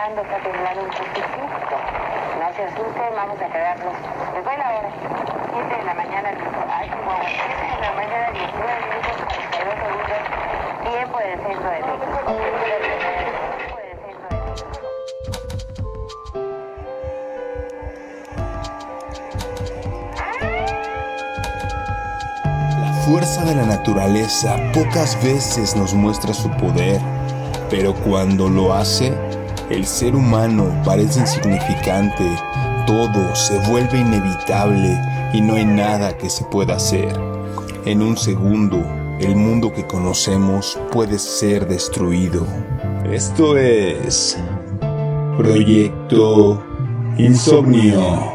temblando un poquitito. No se asusten, vamos a quedarnos. Les doy la hora. 7 de la mañana, 7 de la mañana, 19 minutos, 42 segundos. Tiempo del centro de México. La fuerza de la naturaleza pocas veces nos muestra su poder, pero cuando lo hace, el ser humano parece insignificante, todo se vuelve inevitable y no hay nada que se pueda hacer. En un segundo, el mundo que conocemos puede ser destruido. Esto es Proyecto Insomnio.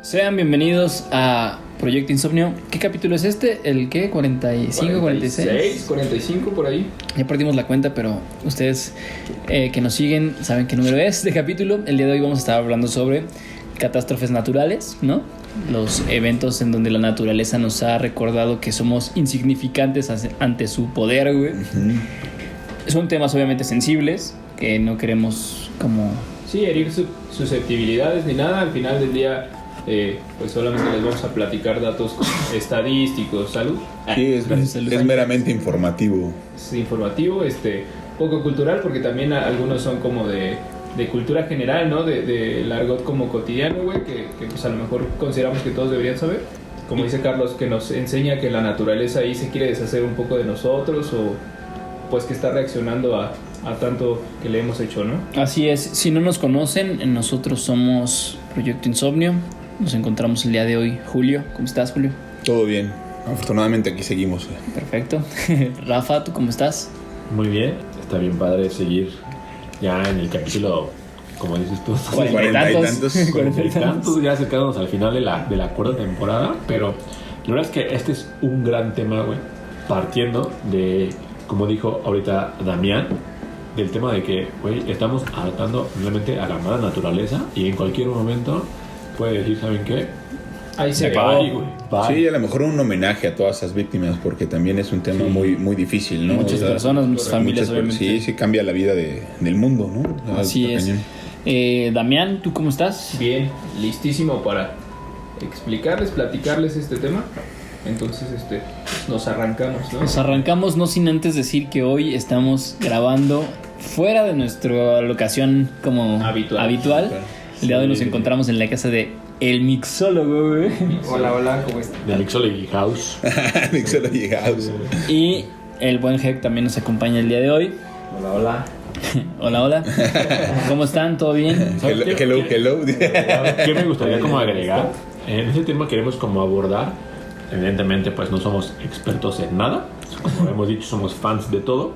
Sean bienvenidos a Proyecto Insomnio. ¿Qué capítulo es este? ¿El qué? ¿45, 46? 45 por ahí. Ya perdimos la cuenta, pero ustedes que nos siguen saben qué número es de capítulo. El día de hoy vamos a estar hablando sobre catástrofes naturales, ¿no? Los eventos en donde la naturaleza nos ha recordado que somos insignificantes ante su poder, güey. Son temas obviamente sensibles, que no queremos como... Sí, herir susceptibilidades ni nada. Al final del día... pues solamente les vamos a platicar datos estadísticos, salud. Sí, es meramente informativo. Es informativo, poco cultural, porque también algunos son como de cultura general, ¿no? Del argot como cotidiano, güey, que pues a lo mejor consideramos que todos deberían saber. Como dice Carlos, que nos enseña que la naturaleza ahí se quiere deshacer un poco de nosotros, o pues que está reaccionando a tanto que le hemos hecho, ¿no? Así es. Si no nos conocen, nosotros somos Proyecto Insomnio. Nos encontramos el día de hoy. Julio, ¿cómo estás, Julio? Todo bien. Afortunadamente aquí seguimos. Perfecto. Rafa, ¿tú cómo estás? Muy bien. Está bien padre seguir ya en el capítulo, como dices tú, 40 y tantos. 40 y tantos, ya acercándonos al final de la cuarta temporada. Pero la verdad es que este es un gran tema, güey. Partiendo de, como dijo ahorita Damián, del tema de que, güey, estamos adaptando realmente a la mala naturaleza y en cualquier momento puede decir, ¿saben qué? Ahí se acabó. Sí, a lo mejor un homenaje a todas esas víctimas, porque también es un tema muy, muy difícil, ¿no? Muchas personas, muchas familias, obviamente. Sí, cambia la vida del mundo, ¿no? Así es. Damián, ¿tú cómo estás? Bien, listísimo para platicarles este tema. Entonces, nos arrancamos, ¿no? Nos arrancamos, no sin antes decir que hoy estamos grabando fuera de nuestra locación como habitual. El día de hoy nos encontramos en la casa de El Mixólogo, güey. Hola, ¿cómo estás? De Mixology House. Mixology House. Y el buen Heck también nos acompaña el día de hoy. Hola. Hola. ¿Cómo están? ¿Todo bien? Hello. ¿Qué me gustaría como agregar? En este tema queremos como abordar, evidentemente pues no somos expertos en nada, como hemos dicho somos fans de todo,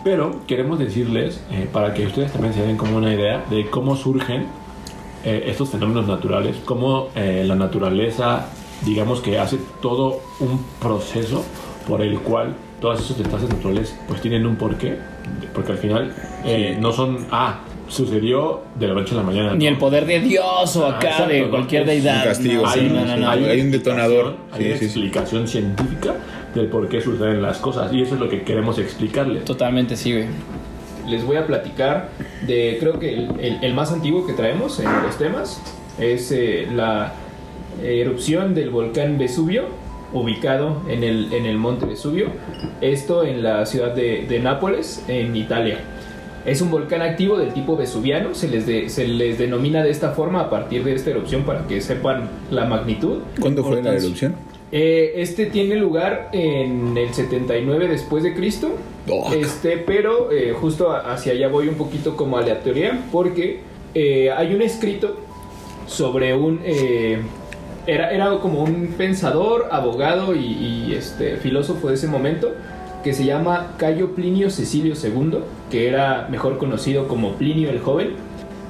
pero queremos decirles, para que ustedes también se den como una idea de cómo surgen estos fenómenos naturales, cómo la naturaleza, digamos que hace todo un proceso por el cual todas esas desastres naturales pues tienen un porqué, porque al final no son sucedió de la noche a la mañana. Ni el poder de Dios o acá exacto, de cualquier deidad. Un castigo. No. Hay un detonador. Hay una explicación científica del por qué suceden las cosas. Y eso es lo que queremos explicarles. Totalmente, sí, güey. Les voy a platicar de, creo que el más antiguo que traemos en los temas es la erupción del volcán Vesubio, ubicado en el monte Vesubio. Esto en la ciudad de Nápoles, en Italia. Es un volcán activo del tipo vesuviano, se les denomina de esta forma a partir de esta erupción para que sepan la magnitud. ¿Cuándo fue la erupción? Tiene lugar en el 79 después de Cristo, pero justo hacia allá voy un poquito como aleatoria, porque hay un escrito sobre un... era como un pensador, abogado y filósofo de ese momento, que se llama Cayo Plinio Cecilio II, que era mejor conocido como Plinio el Joven.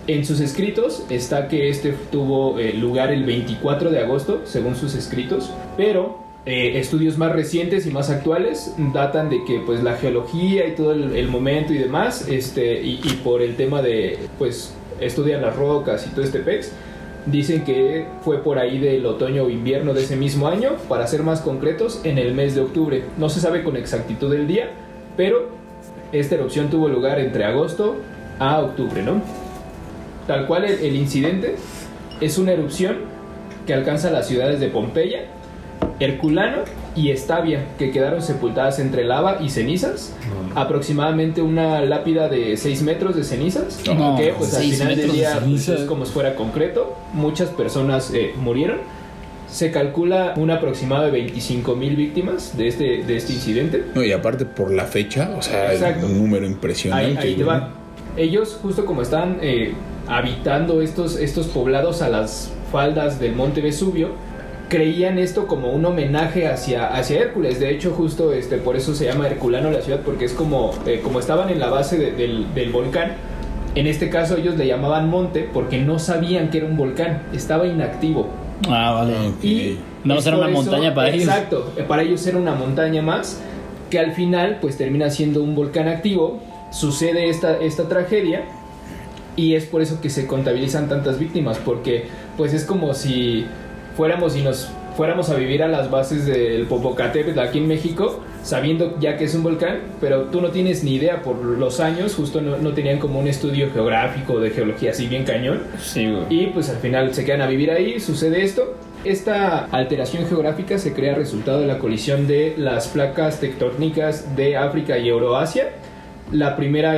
En sus escritos está que tuvo lugar el 24 de agosto, según sus escritos, pero estudios más recientes y más actuales datan de que pues la geología y todo el momento y demás, y por el tema de pues estudian las rocas y todo este pex, dicen que fue por ahí del otoño o invierno de ese mismo año, para ser más concretos, en el mes de octubre. No se sabe con exactitud el día, pero esta erupción tuvo lugar entre agosto a octubre, ¿no? Tal cual el incidente es una erupción que alcanza las ciudades de Pompeya, Herculano y Estavia, que quedaron sepultadas entre lava y cenizas. Aproximadamente una lápida de 6 metros de cenizas, No, que pues al 6 final del metros de día pues, ceniza. es como si fuera concreto. Muchas personas murieron. Se calcula un aproximado de 25,000 víctimas de este incidente. No, y aparte por la fecha, o sea, es Exacto. un número impresionante. Ahí te güey. va. Ellos, justo como están habitando estos poblados a las faldas del monte Vesubio, creían esto como un homenaje hacia Hércules. De hecho, justo por eso se llama Herculano la ciudad, porque es como estaban en la base del volcán. En este caso ellos le llamaban monte porque no sabían que era un volcán, estaba inactivo. Ah, vale. Ok. Y No, es era una por eso- montaña para ellos. Exacto, para ellos era una montaña más, que al final pues termina siendo un volcán activo. Sucede esta tragedia y es por eso que se contabilizan tantas víctimas, porque pues es como si fuéramos y nos fuéramos a vivir a las bases del Popocatépetl aquí en México, sabiendo ya que es un volcán, pero tú no tienes ni idea por los años, justo no tenían como un estudio geográfico de geología así bien cañón. Sí, güey. Y pues al final se quedan a vivir ahí, sucede esto. Esta alteración geográfica se crea resultado de la colisión de las placas tectónicas de África y Euroasia. La primera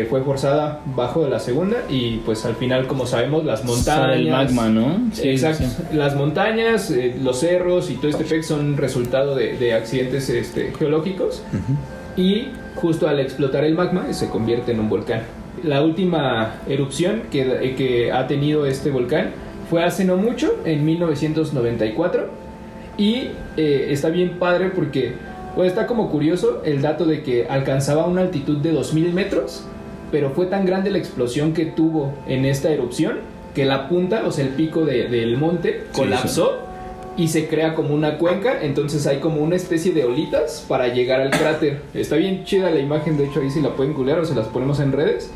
fue forzada bajo de la segunda y pues al final, como sabemos, las montañas... Sale el magma, ¿no? Sí, Exacto. sí. Las montañas, los cerros y todo este pex son resultado de accidentes geológicos. Y justo al explotar el magma se convierte en un volcán. La última erupción que ha tenido este volcán fue hace no mucho, en 1994. Y está bien padre porque pues, está como curioso el dato de que alcanzaba una altitud de 2000 metros, pero fue tan grande la explosión que tuvo en esta erupción que la punta, o sea el pico del monte, colapsó. Y se crea como una cuenca, entonces hay como una especie de olitas para llegar al cráter. Está bien chida la imagen, de hecho ahí si la pueden googlear o se las ponemos en redes.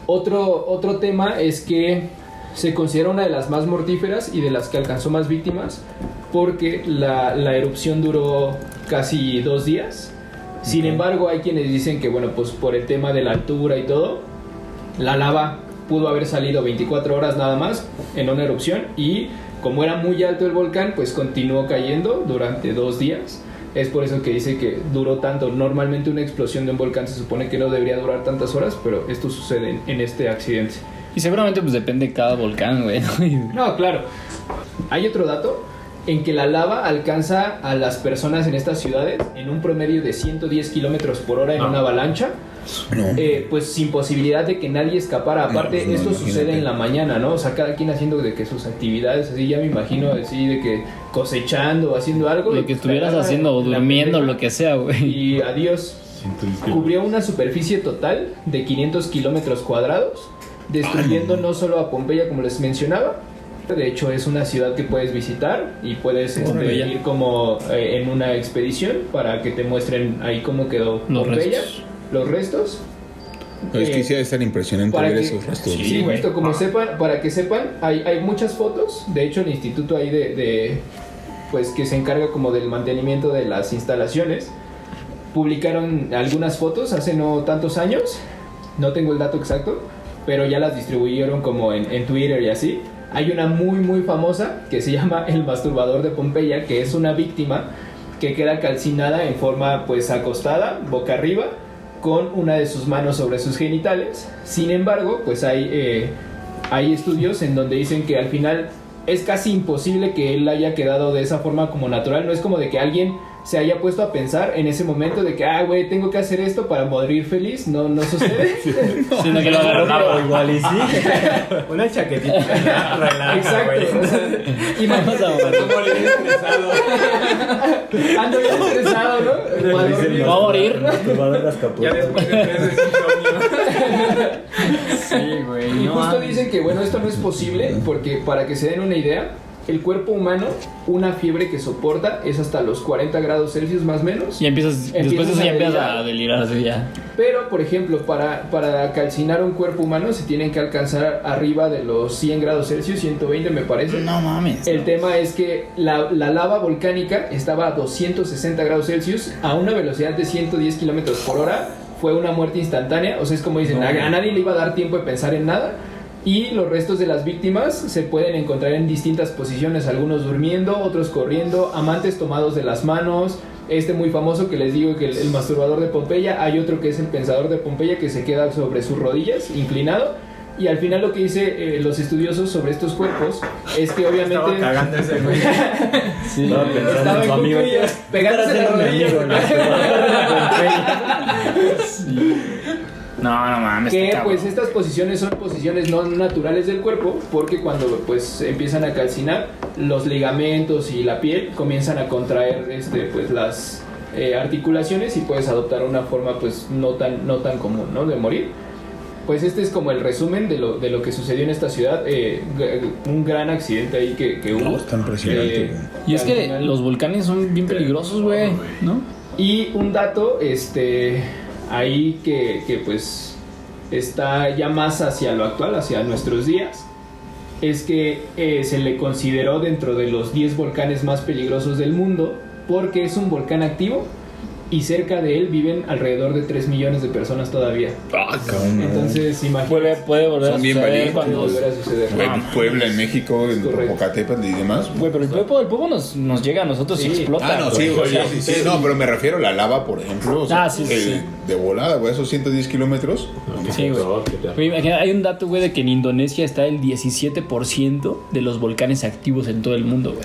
Otro tema es que se considera una de las más mortíferas y de las que alcanzó más víctimas, porque la erupción duró casi 2 días. Sin embargo, hay quienes dicen que bueno, pues por el tema de la altura y todo, la lava pudo haber salido 24 horas nada más en una erupción, y como era muy alto el volcán, pues continuó cayendo durante 2 días. Es por eso que dice que duró tanto. Normalmente una explosión de un volcán se supone que no debería durar tantas horas, pero esto sucede en este accidente. Y seguramente pues depende de cada volcán, güey. No, claro. Hay otro dato en que la lava alcanza a las personas en estas ciudades en un promedio de 110 kilómetros por hora en una avalancha. No. Pues sin posibilidad de que nadie escapara. Aparte, No, pues, esto imagínate. sucede en la mañana, ¿no? O sea, cada quien haciendo de que sus actividades, así ya me imagino, así de que cosechando o haciendo algo. Lo que estuvieras haciendo, o la durmiendo, pendeja lo que sea, güey. Y adiós. Cubrió una superficie total de 500 kilómetros cuadrados, destruyendo no solo a Pompeya, como les mencionaba. De hecho, es una ciudad que puedes visitar y puedes Pompeya. ir como en una expedición para que te muestren ahí cómo quedó Los Pompeya, restos. No, es que sí debe estar impresionante para ver que- esos restos. Sí, güey. justo como sepan, para que sepan, hay muchas fotos. De hecho, el instituto ahí pues que se encarga como del mantenimiento de las instalaciones, publicaron algunas fotos hace no tantos años. No tengo el dato exacto, pero ya las distribuyeron como en Twitter y así. Hay una muy famosa que se llama El Masturbador de Pompeya, que es una víctima que queda calcinada en forma pues acostada, boca arriba, con una de sus manos sobre sus genitales. Sin embargo, pues hay estudios en donde dicen que al final es casi imposible que él haya quedado de esa forma como natural. No es como de que alguien se haya puesto a pensar en ese momento de que, güey, tengo que hacer esto para morir feliz. No sucede. Sino que lo agarró. Igual y sí. Una chaquetita. Relaja, Exacto. güey. O sea, imagínate, Vamos a Morir estresado. ando ya estresado, ¿no? Para dormir. Va a morir. Nos va a dar las Ya capuchas. después de 3 de insomnio. Sí, güey. Y justo dicen que bueno, esto no es posible porque para que se den una idea, el cuerpo humano, una fiebre que soporta es hasta los 40 grados Celsius más o menos. Y después de eso ya empiezas a delirar así ya. Pero, por ejemplo, para calcinar un cuerpo humano se tienen que alcanzar arriba de los 100 grados Celsius, 120 me parece. No mames. El tema es que la lava volcánica estaba a 260 grados Celsius a una velocidad de 110 kilómetros por hora. Fue una muerte instantánea, o sea, es como dicen, a nadie le iba a dar tiempo de pensar en nada. Y los restos de las víctimas se pueden encontrar en distintas posiciones, algunos durmiendo, otros corriendo, amantes tomados de las manos. Muy famoso que les digo que el masturbador de Pompeya. Hay otro que es el pensador de Pompeya, que se queda sobre sus rodillas, inclinado. Y al final lo que dice los estudiosos sobre estos cuerpos es que obviamente... Estaba cagando ese güey. Sí, Estaba pensando estaba en su amigo. pegándose las rodillas. No mames. Que pues estas posiciones son posiciones no naturales del cuerpo, porque cuando pues empiezan a calcinar, los ligamentos y la piel comienzan a contraer pues las articulaciones y puedes adoptar una forma pues no tan común, ¿no? De morir. Pues este es como el resumen de lo que sucedió en esta ciudad. Un gran accidente ahí que hubo. Está impresionante, güey. Y es que los volcanes son bien peligrosos, güey, ¿no? Y un dato, ahí que pues está ya más hacia lo actual, hacia nuestros días, es que se le consideró dentro de los 10 volcanes más peligrosos del mundo, porque es un volcán activo y cerca de él viven alrededor de 3 millones de personas todavía. Entonces, imagínate. Puede volver a Son bien suceder valientes. cuando... Volver a suceder. Güey, Puebla, en México, en Correcto. Popocatépetl y demás. Güey, pero el Popo nos llega a nosotros y Sí. explota. No, güey. sí, güey, sí. No, pero me refiero a la lava, por ejemplo. O sea, Sí. De volada, güey, esos 110 kilómetros. Sí, güey. Oye, imagina, hay un dato, güey, de que en Indonesia está el 17% de los volcanes activos en todo el mundo, güey.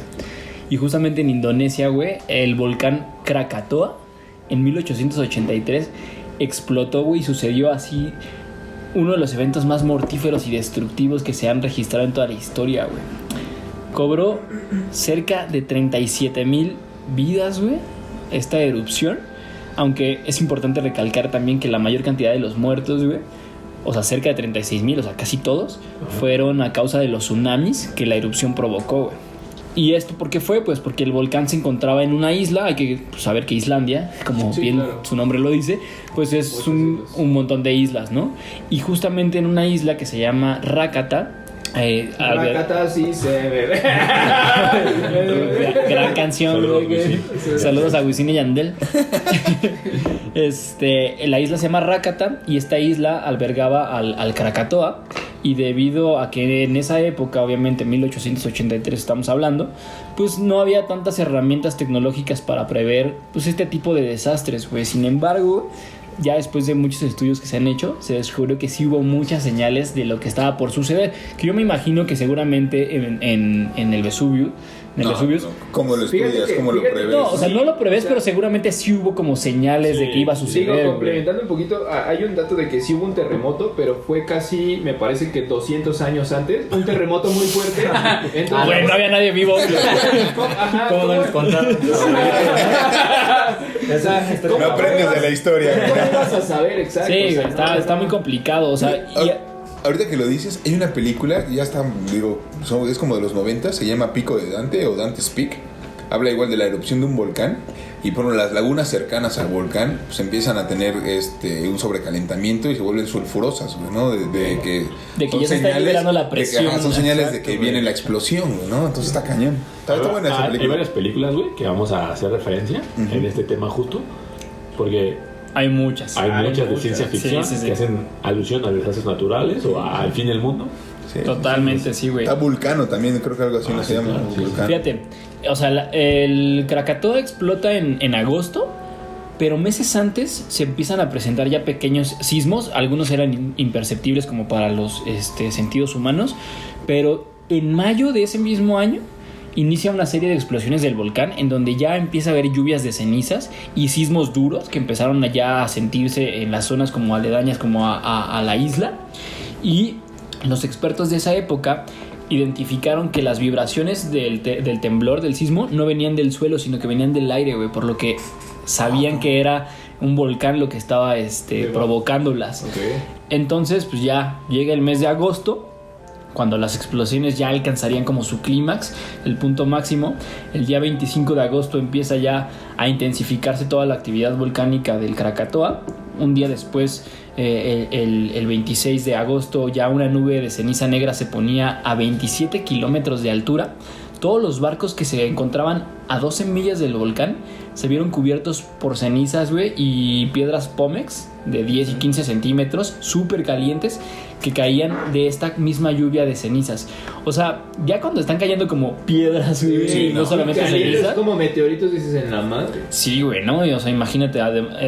Y justamente en Indonesia, güey, el volcán Krakatoa en 1883 explotó, güey, y sucedió así uno de los eventos más mortíferos y destructivos que se han registrado en toda la historia, güey. Cobró cerca de 37,000 vidas, güey, esta erupción. Aunque es importante recalcar también que la mayor cantidad de los muertos, güey, o sea, cerca de 36,000, o sea, casi todos, fueron a causa de los tsunamis que la erupción provocó, güey. ¿Y esto por qué fue? Pues porque el volcán se encontraba en una isla. Hay que saber que Islandia, como Sí, bien claro. su nombre lo dice, pues es un montón de islas, ¿no? Y justamente en una isla que se llama Rakata, Rakata sí se ve. gran canción, Saludos, güey. Wisin. Saludos a Wisin y Yandel. La isla se llama Rakata y esta isla albergaba al Krakatoa. Y debido a que en esa época, obviamente 1883 estamos hablando, pues no había tantas herramientas tecnológicas para prever pues este tipo de desastres, güey. Sin embargo, ya después de muchos estudios que se han hecho, se descubrió que sí hubo muchas señales de lo que estaba por suceder. Que yo me imagino que seguramente en el Vesubio, Vesuvius, ¿Cómo lo Fíjate estudias? que- ¿Cómo lo fíjate- prevés? no, o sea, no lo prevés, O sea, pero seguramente sí hubo como señales de que iba a suceder. Digo, güey. complementando un poquito, hay un dato de que sí hubo un terremoto, pero fue casi, me parece que 200 años antes. Un terremoto muy fuerte. Entonces, Güey, no había nadie vivo. Ajá, ¿Cómo nos contaron? No aprendes de la historia. ¿Cómo vas a saber exacto? Sí, O sea, güey, está muy complicado. O sea, Ahorita que lo dices, hay una película, ya está, digo, es como de los 90, se llama Pico de Dante o Dante's Peak. Habla igual de la erupción de un volcán. Y por las lagunas cercanas al volcán pues empiezan a tener un sobrecalentamiento y se vuelven sulfurosas, güey, ¿no? De que ya se está liberando la presión. son señales de Exacto, que güey. viene la explosión, güey, ¿no? Entonces está cañón. Está buena esa Hay película. varias películas, güey, que vamos a hacer referencia en este tema justo. Porque hay muchas. hay muchas de muchas. ciencia ficción Sí. que hacen alusión a desastres naturales o al fin del mundo. Sí. Totalmente, sí, güey. Está Vulcano también, creo que algo así no sí, se llama. claro, sí. Vulcano. Fíjate, o sea, el Krakatoa explota en agosto, pero meses antes se empiezan a presentar ya pequeños sismos. Algunos eran imperceptibles como para los sentidos humanos, pero en mayo de ese mismo año inicia una serie de explosiones del volcán en donde ya empieza a haber lluvias de cenizas y sismos duros que empezaron ya a sentirse en las zonas como aledañas como a la isla. Y los expertos de esa época identificaron que las vibraciones del temblor, del sismo, no venían del suelo, sino que venían del aire, güey, por lo que sabían que era un volcán lo que estaba provocándolas. Ok. Entonces, pues ya llega el mes de agosto cuando las explosiones ya alcanzarían como su clímax, el punto máximo. El día 25 de agosto empieza ya a intensificarse toda la actividad volcánica del Krakatoa. Un día después, el 26 de agosto, ya una nube de ceniza negra se ponía a 27 kilómetros de altura. Todos los barcos que se encontraban a 12 millas del volcán se vieron cubiertos por cenizas, güey, y piedras pómex de 10 y 15 centímetros, súper calientes, que caían de esta misma lluvia de cenizas. O sea, ya cuando están cayendo como piedras, güey, Sí, no solamente calientes cenizas. como meteoritos, dices, en la madre. Sí, güey, ¿no? O sea, imagínate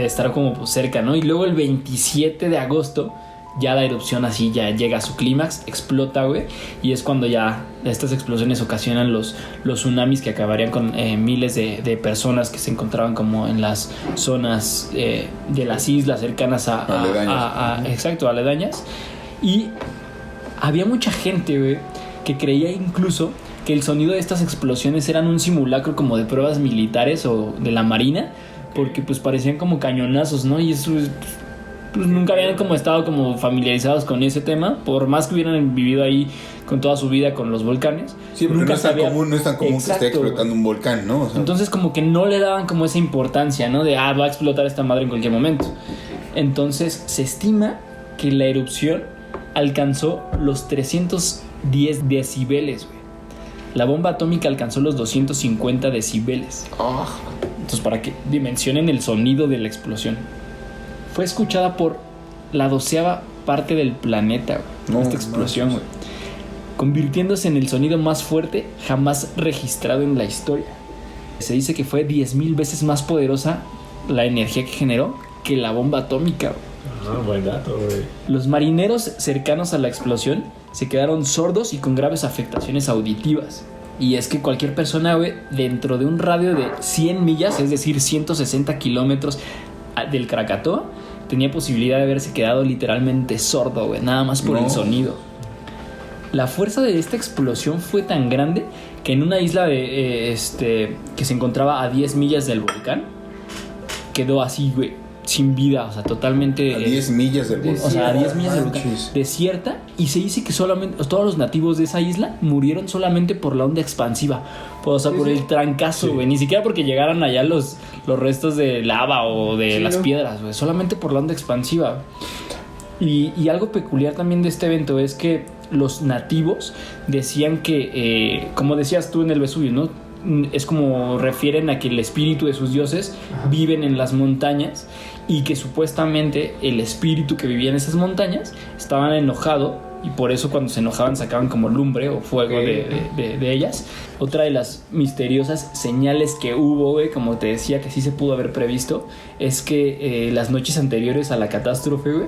estar como pues, cerca, ¿no? Y luego el 27 de agosto ya la erupción así ya llega a su clímax, explota, güey, y es cuando ya estas explosiones ocasionan los tsunamis que acabarían con miles de personas que se encontraban como en las zonas de las islas cercanas exacto, aledañas. Y había mucha gente, güey, que creía incluso que el sonido de estas explosiones eran un simulacro como de pruebas militares o de la marina, porque pues parecían como cañonazos, ¿no? Y eso pues nunca habían como estado como familiarizados con ese tema, por más que hubieran vivido ahí con toda su vida con los volcanes. Sí, porque nunca no es tan común, Exacto, que esté explotando un volcán, ¿no? O sea, entonces como que no le daban como esa importancia, ¿no? De, va a explotar esta madre en cualquier momento. Entonces se estima que la erupción alcanzó los 310 decibeles, güey. La bomba atómica alcanzó los 250 decibeles. Entonces, para que dimensionen el sonido de la explosión. Fue escuchada por la 12ª parte del planeta, güey, esta explosión, güey, convirtiéndose en el sonido más fuerte jamás registrado en la historia. Se dice que fue 10,000 veces más poderosa la energía que generó que la bomba atómica, güey. Buen dato, güey. Los marineros cercanos a la explosión se quedaron sordos y con graves afectaciones auditivas. Y es que cualquier persona, güey, dentro de un radio de 100 millas, es decir, 160 kilómetros del Krakatoa, tenía posibilidad de haberse quedado literalmente sordo, güey, nada más por el sonido. La fuerza de esta explosión fue tan grande que en una isla que se encontraba a 10 millas del volcán, quedó así, güey, sin vida, o sea, totalmente... A 10 millas del volcán. O sea, a 10 millas del volcán. Desierta, y se dice que solamente todos los nativos de esa isla murieron solamente por la onda expansiva. O sea, por el trancazo, güey. Ni siquiera porque llegaran allá los restos de lava o de las piedras, güey. Solamente por la onda expansiva. Y algo peculiar también de este evento es que los nativos decían que, como decías tú en el Vesubio, ¿no? Es como refieren a que el espíritu de sus dioses viven en las montañas, y que supuestamente el espíritu que vivía en esas montañas estaban enojado, y por eso cuando se enojaban sacaban como lumbre o fuego de ellas. Otra de las misteriosas señales que hubo, güey, como te decía, que sí se pudo haber previsto, es que las noches anteriores a la catástrofe, güey,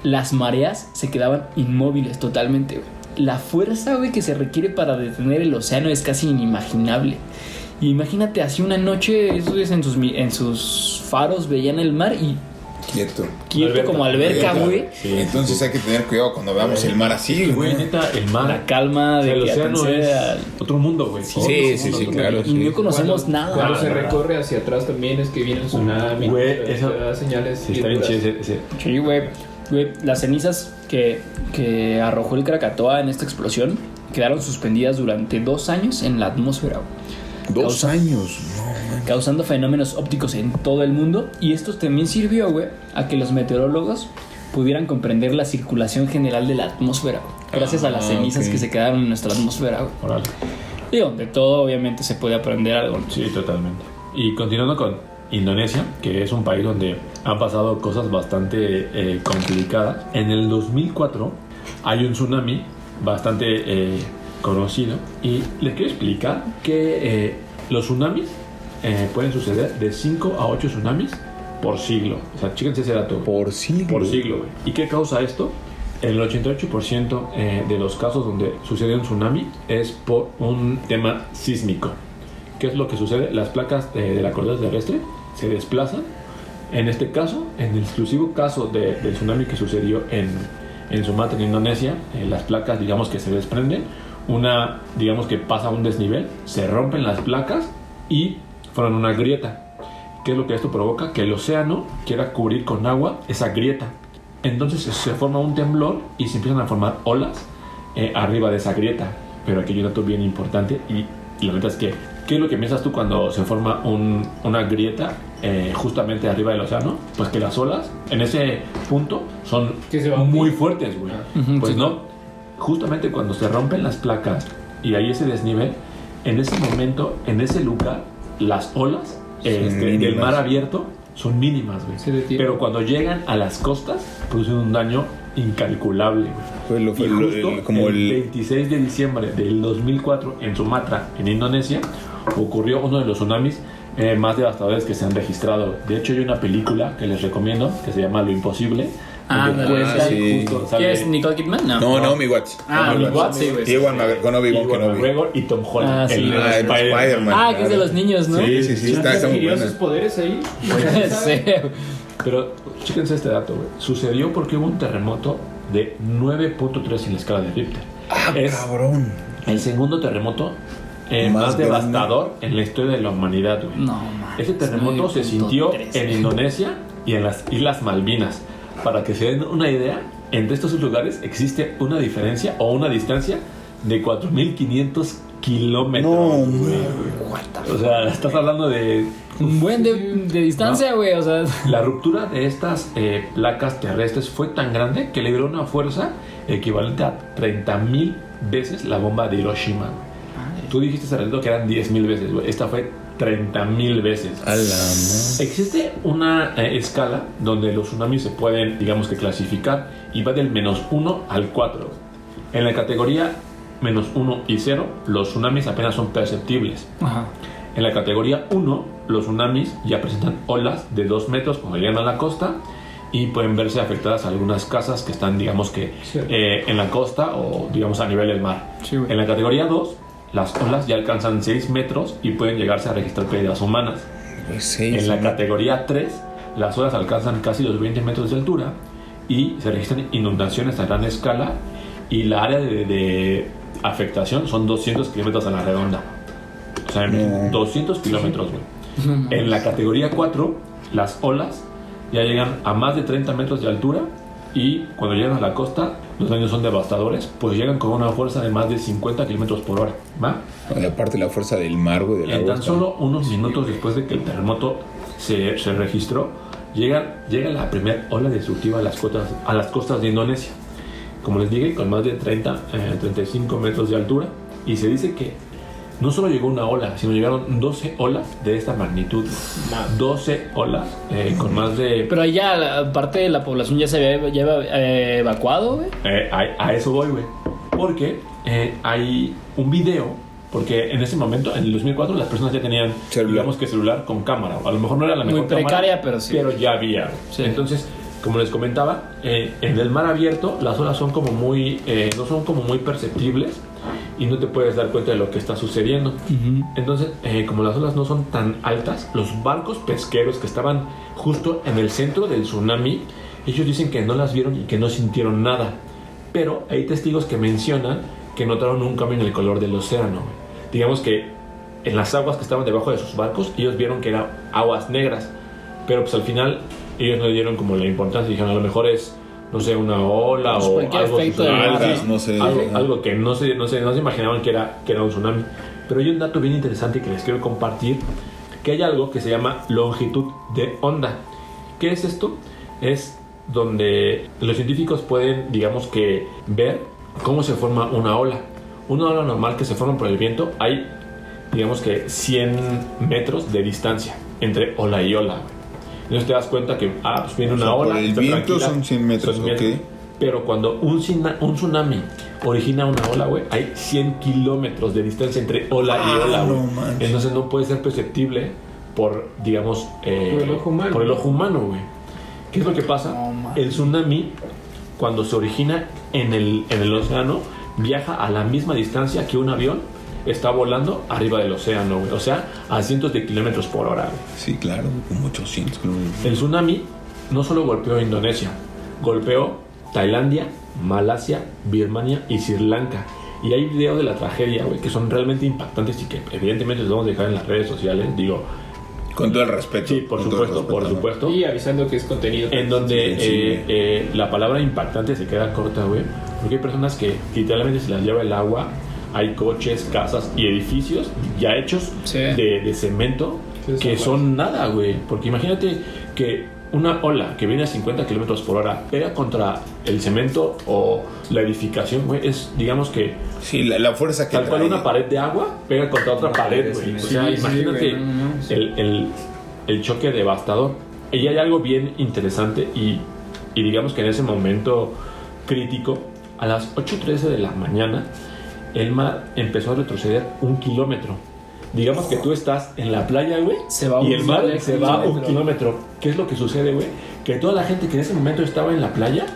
las mareas se quedaban inmóviles totalmente, güey. La fuerza, güey, que se requiere para detener el océano es casi inimaginable. Y imagínate, así una noche, eso es en sus faros veían el mar y quieto como alberca, güey. Sí, entonces hay que tener cuidado cuando veamos el mar así, güey. Neta, el mar, la calma de el que océano es otro mundo, güey. Sí, claro. Y no conocemos nada. Cuando se recorre hacia atrás también es que viene el tsunami. Güey, eso da señales. Sí, está bien chido ese. Sí, güey. Las cenizas que arrojó el Krakatoa en esta explosión quedaron suspendidas durante 2 años en la atmósfera. 2 años, causando fenómenos ópticos en todo el mundo. Y esto también sirvió, güey, a que los meteorólogos pudieran comprender la circulación general de la atmósfera, gracias a las cenizas que se quedaron en nuestra atmósfera, güey. Digo, de todo obviamente se puede aprender algo, ¿no? Sí, totalmente. Y continuando con Indonesia, que es un país donde han pasado cosas bastante complicadas. En el 2004 hay un tsunami bastante conocido, y les quiero explicar que los tsunamis pueden suceder de 5 a 8 tsunamis por siglo. O sea, chíquense ese dato. Por siglo. Por siglo, güey. ¿Y qué causa esto? El 88% de los casos donde sucede un tsunami es por un tema sísmico. ¿Qué es lo que sucede? Las placas de la corteza terrestre se desplazan. En este caso, en el exclusivo caso del tsunami que sucedió en Sumatra, en Indonesia, las placas, digamos, que se desprenden. Una, digamos, que pasa a un desnivel, se rompen las placas y forman una grieta. ¿Qué es lo que esto provoca? Que el océano quiera cubrir con agua esa grieta. Entonces se forma un temblor y se empiezan a formar olas arriba de esa grieta. Pero aquí hay un dato bien importante y la verdad es que, ¿qué es lo que piensas tú cuando se forma una grieta justamente arriba del océano? Pues que las olas en ese punto son Que se van muy bien. fuertes, güey. Pues sí. no, justamente cuando se rompen las placas y hay ese desnivel, en ese momento, en ese lugar, las olas del mínimas. mar abierto son mínimas, güey. Se detienen. Pero cuando llegan a las costas, producen un daño incalculable, güey. Y justo como el el 26 de diciembre del 2004 en Sumatra, en Indonesia, ocurrió uno de los tsunamis más devastadores que se han registrado. De hecho, hay una película que les recomiendo que se llama Lo Imposible. donde ándale, cuenta sí. y justo sale ¿Qué es Nicole Kidman? No, mi Watts. Mi Watts, sí, güey. Ewan Obi-Wan Iwan Kenobi. McGregor y Tom Holland. Ah, sí. el Ah, el Spider-Man. Ah, que es de los niños, ¿no? Sí, está muy ¿Adquirió buena. sus poderes ahí? Sí. Pero chéquense este dato, güey. Sucedió porque hubo un terremoto de 9.3 en la escala de Richter. Es Cabrón. el segundo terremoto más grande. devastador en la historia de la humanidad, güey. No, man. Ese terremoto se sintió en Indonesia y en las Islas Malvinas. Para que se den una idea, entre estos dos lugares existe una diferencia o una distancia de 4.500 kilómetros. No, güey. O sea, estás hablando de Un buen de distancia, güey. O sea, la ruptura de estas placas terrestres fue tan grande que le dio una fuerza equivalente a 30.000 veces la bomba de Hiroshima. Tú dijiste hace ratito que eran 10.000 veces, güey. Esta fue 30.000 veces. A la madre. Existe una escala donde los tsunamis se pueden, digamos que clasificar y va del -1 al 4. En la categoría -1 y 0, los tsunamis apenas son perceptibles. ajá. En la categoría 1, los tsunamis ya presentan olas de 2 metros cuando llegan a la costa y pueden verse afectadas algunas casas que están, digamos que, Sí. en la costa o, digamos, a nivel del mar. Sí, güey. En la categoría 2, las olas ya alcanzan 6 metros y pueden llegarse a registrar pérdidas humanas. Pues sí, En la sí. categoría 3, las olas alcanzan casi los 20 metros de altura y se registran inundaciones a gran escala y la área de afectación son 200 kilómetros a la redonda. O sea, No. 200 kilómetros, güey. En la categoría 4, las olas ya llegan a más de 30 metros de altura y cuando llegan a la costa, los daños son devastadores, pues llegan con una fuerza de más de 50 kilómetros por hora. ¿Va? Y aparte la fuerza del mar, güey, del En agua. tan solo unos minutos después de que el terremoto se registró, llega la primera ola destructiva a las costas de Indonesia. Como les dije, con más de 35 metros de altura. Y se dice que no solo llegó una ola, sino llegaron 12 olas de esta magnitud. 12 olas con más de... Pero ahí ya la parte de la población ya se había evacuado, güey. A eso voy, güey. Porque hay un video, porque en ese momento, en el 2004, las personas ya tenían, Celular. digamos que celular con cámara. A lo mejor no era la mejor Muy precaria, cámara, pero sí. Pero ya había. Sí. Entonces, como les comentaba, en el mar abierto las olas son como muy, no son como muy perceptibles y no te puedes dar cuenta de lo que está sucediendo. Entonces, como las olas no son tan altas, los barcos pesqueros que estaban justo en el centro del tsunami, ellos dicen que no las vieron y que no sintieron nada. Pero hay testigos que mencionan que notaron un cambio en el color del océano. Digamos que en las aguas que estaban debajo de sus barcos, ellos vieron que eran aguas negras. Pero pues al final ellos no le dieron como la importancia. Dijeron, a lo mejor es, no sé, una ola Pues o cualquier algo efecto de sucedió, mar, sí. no sé. Algo que no se imaginaban que era un tsunami. Pero hay un dato bien interesante que les quiero compartir, que hay algo que se llama longitud de onda. ¿Qué es esto? Es donde los científicos pueden, digamos que, ver cómo se forma una ola. Una ola normal que se forma por el viento, hay, digamos que, 100 metros de distancia entre ola y ola. Entonces te das cuenta que, pues viene una O sea, ola. por el está viento tranquila, son 100 metros, son 100 ok. Pero cuando un tsunami origina una ola, güey, hay 100 kilómetros de distancia entre ola y ola, güey. no manches. Entonces no puede ser perceptible por, digamos, Por el ojo humano. por el ojo humano, güey. ¿Qué es lo que pasa? No manches. El tsunami, cuando se origina en el océano, viaja a la misma distancia que un avión está volando arriba del océano, güey. O sea, a cientos de kilómetros por hora, güey. Sí, claro, como 800 kilómetros. El tsunami no solo golpeó Indonesia, golpeó Tailandia, Malasia, Birmania y Sri Lanka. Y hay videos de la tragedia, güey, que son realmente impactantes y que evidentemente los vamos a dejar en las redes sociales. Digo, Con todo el respeto. sí, por con todo el supuesto, por respeto, ¿no? supuesto. Y avisando que es contenido. En donde Sí, la palabra impactante se queda corta, güey. Porque hay personas que literalmente se las lleva el agua. Hay coches, casas y edificios ya hechos Sí. de cemento que son nada, güey. Porque imagínate que una ola que viene a 50 kilómetros por hora pega contra el cemento o la edificación, güey. Es, digamos que Sí, la fuerza que tal cual trae. una pared de agua pega contra otra pared, güey. O sea, Sí, imagínate güey, no, sí. el choque devastador. Y hay algo bien interesante y digamos que en ese momento crítico, a las 8:13 de la mañana, el mar empezó a retroceder 1 kilómetro. Digamos que tú estás en la playa, güey, Se va y un el mar kilómetro. se va 1 kilómetro. ¿Qué es lo que sucede, güey? Que toda la gente que en ese momento estaba en la playa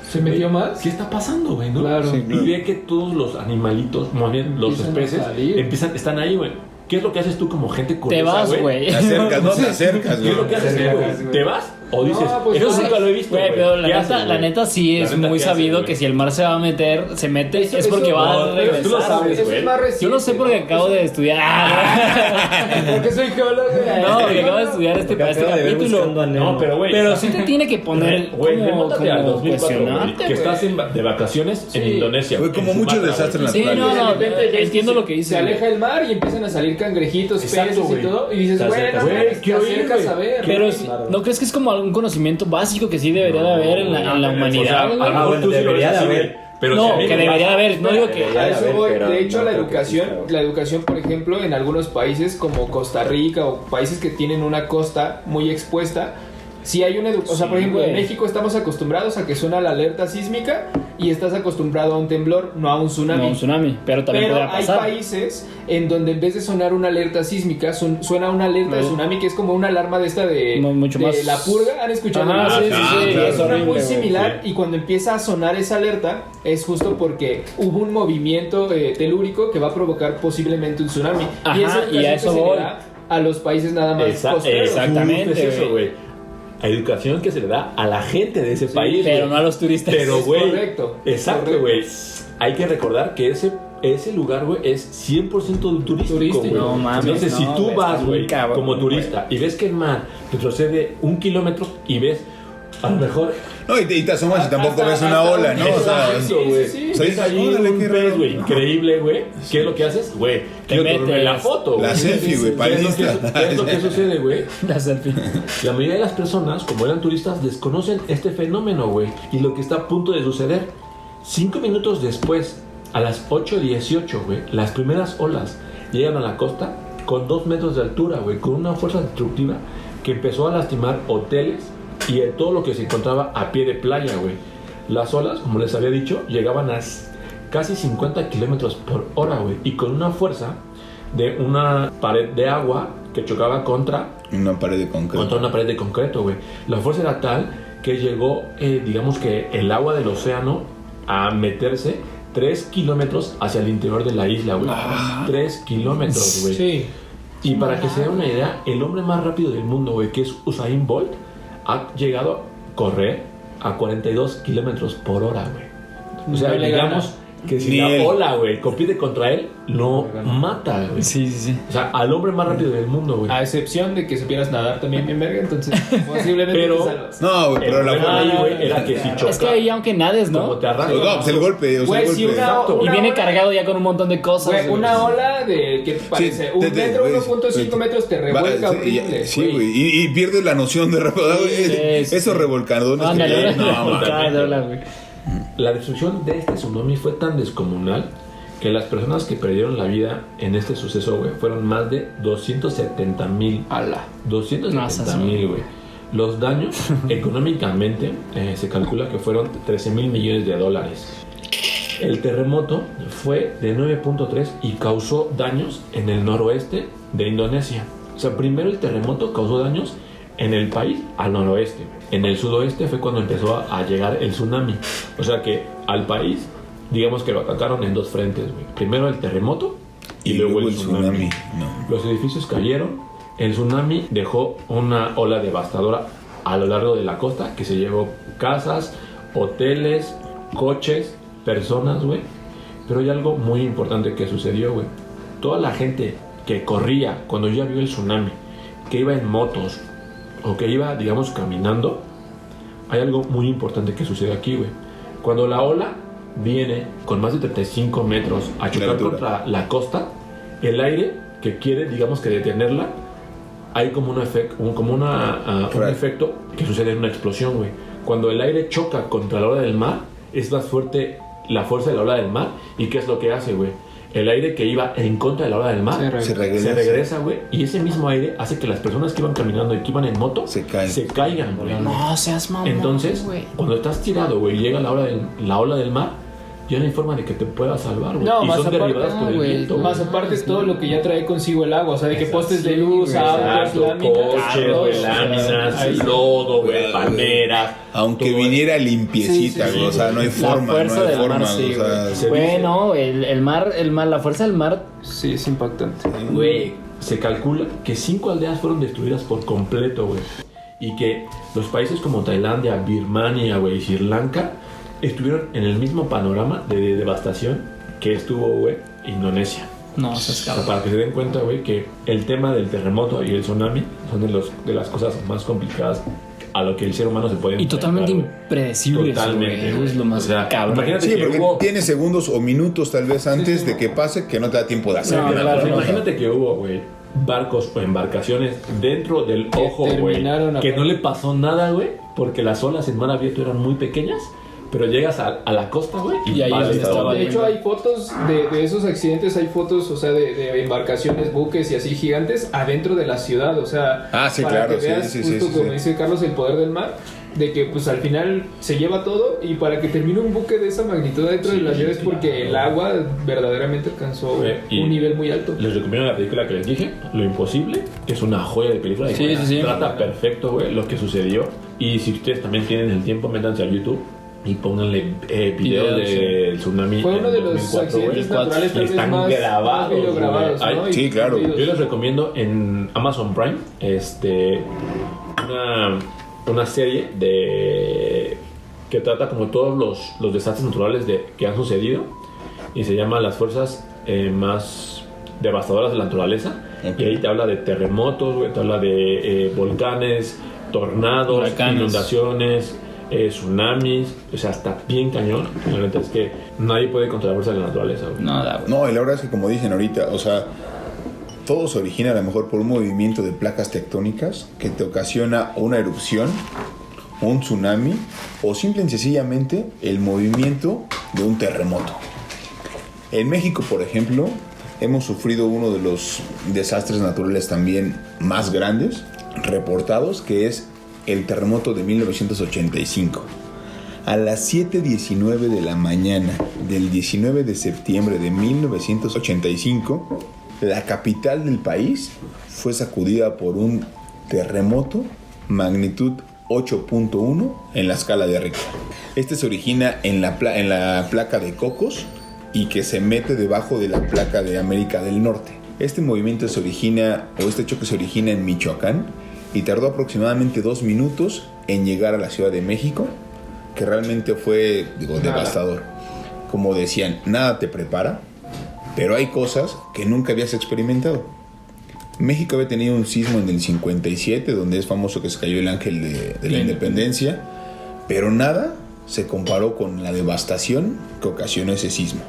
¿Se metió más? ¿qué está pasando, güey? ¿No? Claro. Sí, claro. Y ve que todos los animalitos, más bien los Empiezan a peces, salir. están ahí, güey. ¿Qué es lo que haces tú como gente curiosa, Te vas, güey. Te acercas, no te acercas, ¿Qué es lo que haces tú, Acercas, güey? güey. ¿Te vas? ¿O dices, No, pues, eso no, nunca lo he visto, Güey, pero ¿Qué haces, la güey? neta sí La es neta, muy ¿qué haces, sabido güey? que si el mar se va a meter, se mete, Eso- es porque eso- va a no, pero tú lo regresar. sabes, Eso güey. es más reciente. Yo lo sé porque acabo de estudiar. Porque soy geólogo. No, porque acabo de estudiar este Porque acaba de ver capítulo. Buscando a Nemo. No, pero güey. Pero sí te tiene que poner Güey, como remóntate al 2004, güey, cuestionarte, que güey. estás de vacaciones en Sí. Indonesia. Fue güey, como en mucho Sumatra, desastre en güey. las Sí, playas. no, De repente ves entiendo que lo que dices. Se aleja el mar y empiezan a salir cangrejitos, Exacto, peces güey. y todo. Y dices, Te bueno, acercas, güey, te quiero ir, acercas güey. a ver. Pero Claro. ¿no crees que es como algún conocimiento básico que sí debería de haber en la O sea, humanidad, a lo güey? mejor bueno, tú sí lo debería ves de así, haber. güey, pero No, si a mí que me debería de pasa- haber. No digo que... Debería A de eso haber, voy. pero De hecho, no la creo que educación, exista, güey. la educación, por ejemplo, en algunos países como Costa Rica o países que tienen una costa muy expuesta, sí hay una educación. O sea, por ejemplo, en güey. México estamos acostumbrados a que suena la alerta sísmica y estás acostumbrado a un temblor, no a un tsunami. No, un tsunami, pero también Pero podría hay pasar. países en donde en vez de sonar una alerta sísmica, suena una alerta de No. tsunami, que es como una alarma de esta de, Mucho de más- la purga. ¿Han escuchado? Ajá, sí, sí, sí, claro. Es una horrible, muy güey. similar Sí. y cuando empieza a sonar esa alerta es justo porque hubo un movimiento telúrico que va a provocar posiblemente un tsunami. Ajá, y esa y a educación eso que se voy. le da a los países nada más costeros. Exactamente, Justo es eso, güey. güey. Educación que se le da a la gente de ese Sí, país, Pero güey. no a los turistas. Pero, Es güey. correcto, es Exacto, correcto. güey. Hay que recordar que ese lugar, güey, es 100% turístico, güey. No mames, Entonces, no, si tú güey, vas, está güey, muy cabrón, como güey. turista y ves que el mar retrocede 1 kilómetro y ves, a lo mejor. No, y te asomas y tampoco ves una ola, ¿no? O sea, Exacto, güey. sí, sí. O sea, Ves ahí órale, un qué pez, raro. güey, increíble, güey. ¿Qué es lo que haces? Güey, quiero tomarme metes. la foto, La güey. selfie, güey, ¿Qué es lo que- palista. ¿Qué es lo que sucede, güey? La selfie. La mayoría de las personas, como eran turistas, desconocen este fenómeno, güey, y lo que está a punto de suceder. 5 minutos después, a las 8:18, güey, las primeras olas llegan a la costa con 2 metros de altura, güey, con una fuerza destructiva que empezó a lastimar hoteles y todo lo que se encontraba a pie de playa, güey. Las olas, como les había dicho, llegaban a casi 50 kilómetros por hora, güey, y con una fuerza de una pared de agua que chocaba contra Una pared de concreto. contra una pared de concreto, güey. La fuerza era tal que llegó, digamos que el agua del océano a meterse 3 kilómetros hacia el interior de la isla, güey. 3 kilómetros, güey. Sí. Y para que se den una idea, el hombre más rápido del mundo, güey, que es Usain Bolt, ha llegado a correr a 42 kilómetros por hora, güey. O sea, No le digamos gana. que si Ni la él. ola, güey, compite contra él, lo mata, güey. Sí, sí, sí. O sea, al hombre más rápido del mundo, güey. A excepción de que supieras nadar también bien verga, entonces posiblemente Pero- te salvas. No, güey, pero El la problema ahí, forma. güey, era que si choca, Es que ahí aunque nades, como ¿no? te arrastra, No, pues el golpe, o sea, Güey, el si golpe. una, Exacto. Y una viene ola- cargado ya con un montón de cosas. Güey, una ola de, ¿qué te parece? Un te- metro, güey, 1.5 metros te revuelca sí, horrible. Sí, güey. Y pierdes la noción de revolcado. sí. Esos revolcadones. Ándale, que- no, mames. güey. La destrucción de este tsunami fue tan descomunal que las personas que perdieron la vida en este suceso, güey, fueron más de 270,000. Ala. 270,000, güey. Los daños económicamente se calcula que fueron 13,000 millones de dólares. El terremoto fue de 9.3 y causó daños en el noroeste de Indonesia. O sea, primero el terremoto causó daños en el país al noroeste. En el sudoeste fue cuando empezó a llegar el tsunami. O sea que al país, digamos que lo atacaron en dos frentes, güey. Primero el terremoto y luego el tsunami. No. Los edificios cayeron. El tsunami dejó una ola devastadora a lo largo de la costa que se llevó casas, hoteles, coches, personas, güey. Pero hay algo muy importante que sucedió, güey. Toda la gente que corría cuando ya vio el tsunami, que iba en motos o que iba, digamos, caminando, hay algo muy importante que sucedió aquí, güey. Cuando la ola viene con más de 35 metros a chocar contra la costa, el aire que quiere, digamos que detenerla, hay como un efecto, un efecto que sucede en una explosión, güey. Cuando el aire choca contra la ola del mar, es más fuerte la fuerza de la ola del mar. ¿Y qué es lo que hace, güey? El aire que iba en contra de la ola del mar se regresa, güey. Y ese mismo aire hace que las personas que iban caminando y que iban en moto se caigan, güey. No seas mamón. Entonces, cuando estás tirado, güey, y llega la ola del mar, ya no hay forma de que te puedas salvar, güey. No, y más son aparte, derivadas por el viento. Más aparte todo lo que ya trae consigo el agua, o sea, de que postes de luz, autos, láminas, coches, güey, láminas, lodo, güey, palmeras. Aunque viniera limpiecita, güey, o sea, no hay forma, la fuerza no hay del forma, mar, sí, o sea, güey. Bueno, el mar, la fuerza del mar, sí, es impactante. Güey, se calcula que 5 aldeas fueron destruidas por completo, güey. Y que los países como Tailandia, Birmania, güey, y Sri Lanka estuvieron en el mismo panorama de devastación que estuvo, güey, Indonesia. no se escapa. O sea, para que se den cuenta, güey, que el tema del terremoto y el tsunami son de las cosas más complicadas a lo que el ser humano se puede Y totalmente enfrentar, impredecibles. Totalmente, Eso es lo más cabrón. Imagínate sí, que porque hubo... tiene segundos o minutos tal vez antes de que pase que no te da tiempo de hacer No, nada. claro, O sea, no. imagínate que hubo, güey, barcos o embarcaciones dentro del ojo, güey, que no le pasó nada, güey, porque las olas en mar abierto eran muy pequeñas, pero llegas a la costa, güey, Y ahí vale, estaba. De hecho, hay fotos de esos accidentes, hay fotos, o sea, de embarcaciones, buques y así gigantes adentro de la ciudad, o sea, Ah, sí, para claro, que veas sí, justo como dice Carlos, el poder del mar, de que pues al final se lleva todo y para que termine un buque de esa magnitud dentro de las llaves porque el agua verdaderamente alcanzó Y un nivel muy alto. les recomiendo la película que les dije, Lo Imposible, que es una joya de película. Y Sí. trata perfecto, güey, lo que sucedió. Y si ustedes también tienen el tiempo, métanse a YouTube y pónganle videos del tsunami. Fue uno de en los 2004, accidentes güey, naturales y tal vez están más grabados, videograbados, güey. ¿no? Ay, sí, claro. Yo Yo les recomiendo en Amazon Prime una serie que trata como todos los desastres naturales que han sucedido y se llama Las fuerzas más devastadoras de la naturaleza. Ok. Y ahí te habla de terremotos, güey, te habla de volcanes, tornados, Huracanes. inundaciones, tsunamis, o sea, está bien cañón. La neta es que nadie puede contra la fuerza de la naturaleza, güey. Nada, güey. No, y la verdad es que como dicen ahorita, o sea, todo se origina a lo mejor por un movimiento de placas tectónicas que te ocasiona una erupción, un tsunami o simple y sencillamente el movimiento de un terremoto. En México, por ejemplo, hemos sufrido uno de los desastres naturales también más grandes reportados, que es el terremoto de 1985. A las 7:19 de la mañana del 19 de septiembre de 1985, la capital del país fue sacudida por un terremoto magnitud 8.1 en la escala de Richter. Este se origina en la placa de Cocos y que se mete debajo de la placa de América del Norte. Este movimiento este choque se origina en Michoacán y tardó aproximadamente 2 minutos en llegar a la Ciudad de México, que realmente fue, devastador. Como decían, nada te prepara, pero hay cosas que nunca habías experimentado. México había tenido un sismo en el 57, donde es famoso que se cayó el ángel de la independencia, pero nada se comparó con la devastación que ocasionó ese sismo.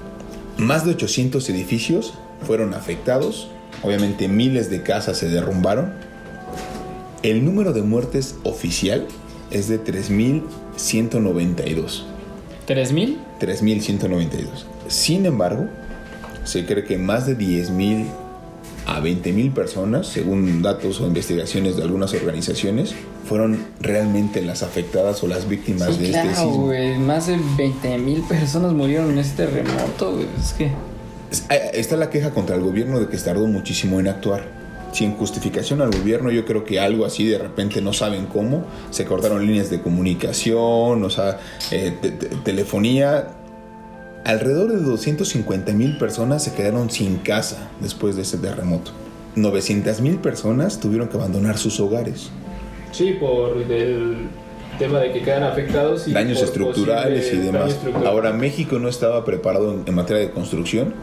Más de 800 edificios fueron afectados, obviamente miles de casas se derrumbaron. El número de muertes oficial es de 3.192. ¿3,000? 3.192. Sin embargo, se cree que más de 10.000 a 20.000 personas, según datos o investigaciones de algunas organizaciones, fueron realmente las afectadas o las víctimas de este sismo. Güey, más de 20,000 personas murieron en este terremoto, güey. Es que... Está la queja contra el gobierno de que tardó muchísimo en actuar. Sin justificación al gobierno, yo creo que algo así de repente no saben cómo. Se cortaron líneas de comunicación, o sea, telefonía. Alrededor de 250,000 personas se quedaron sin casa después de ese terremoto. 900,000 personas tuvieron que abandonar sus hogares. Sí, por el tema de que quedan afectados y Daños por estructurales y posible demás. daño estructural. Ahora, México no estaba preparado en materia de construcción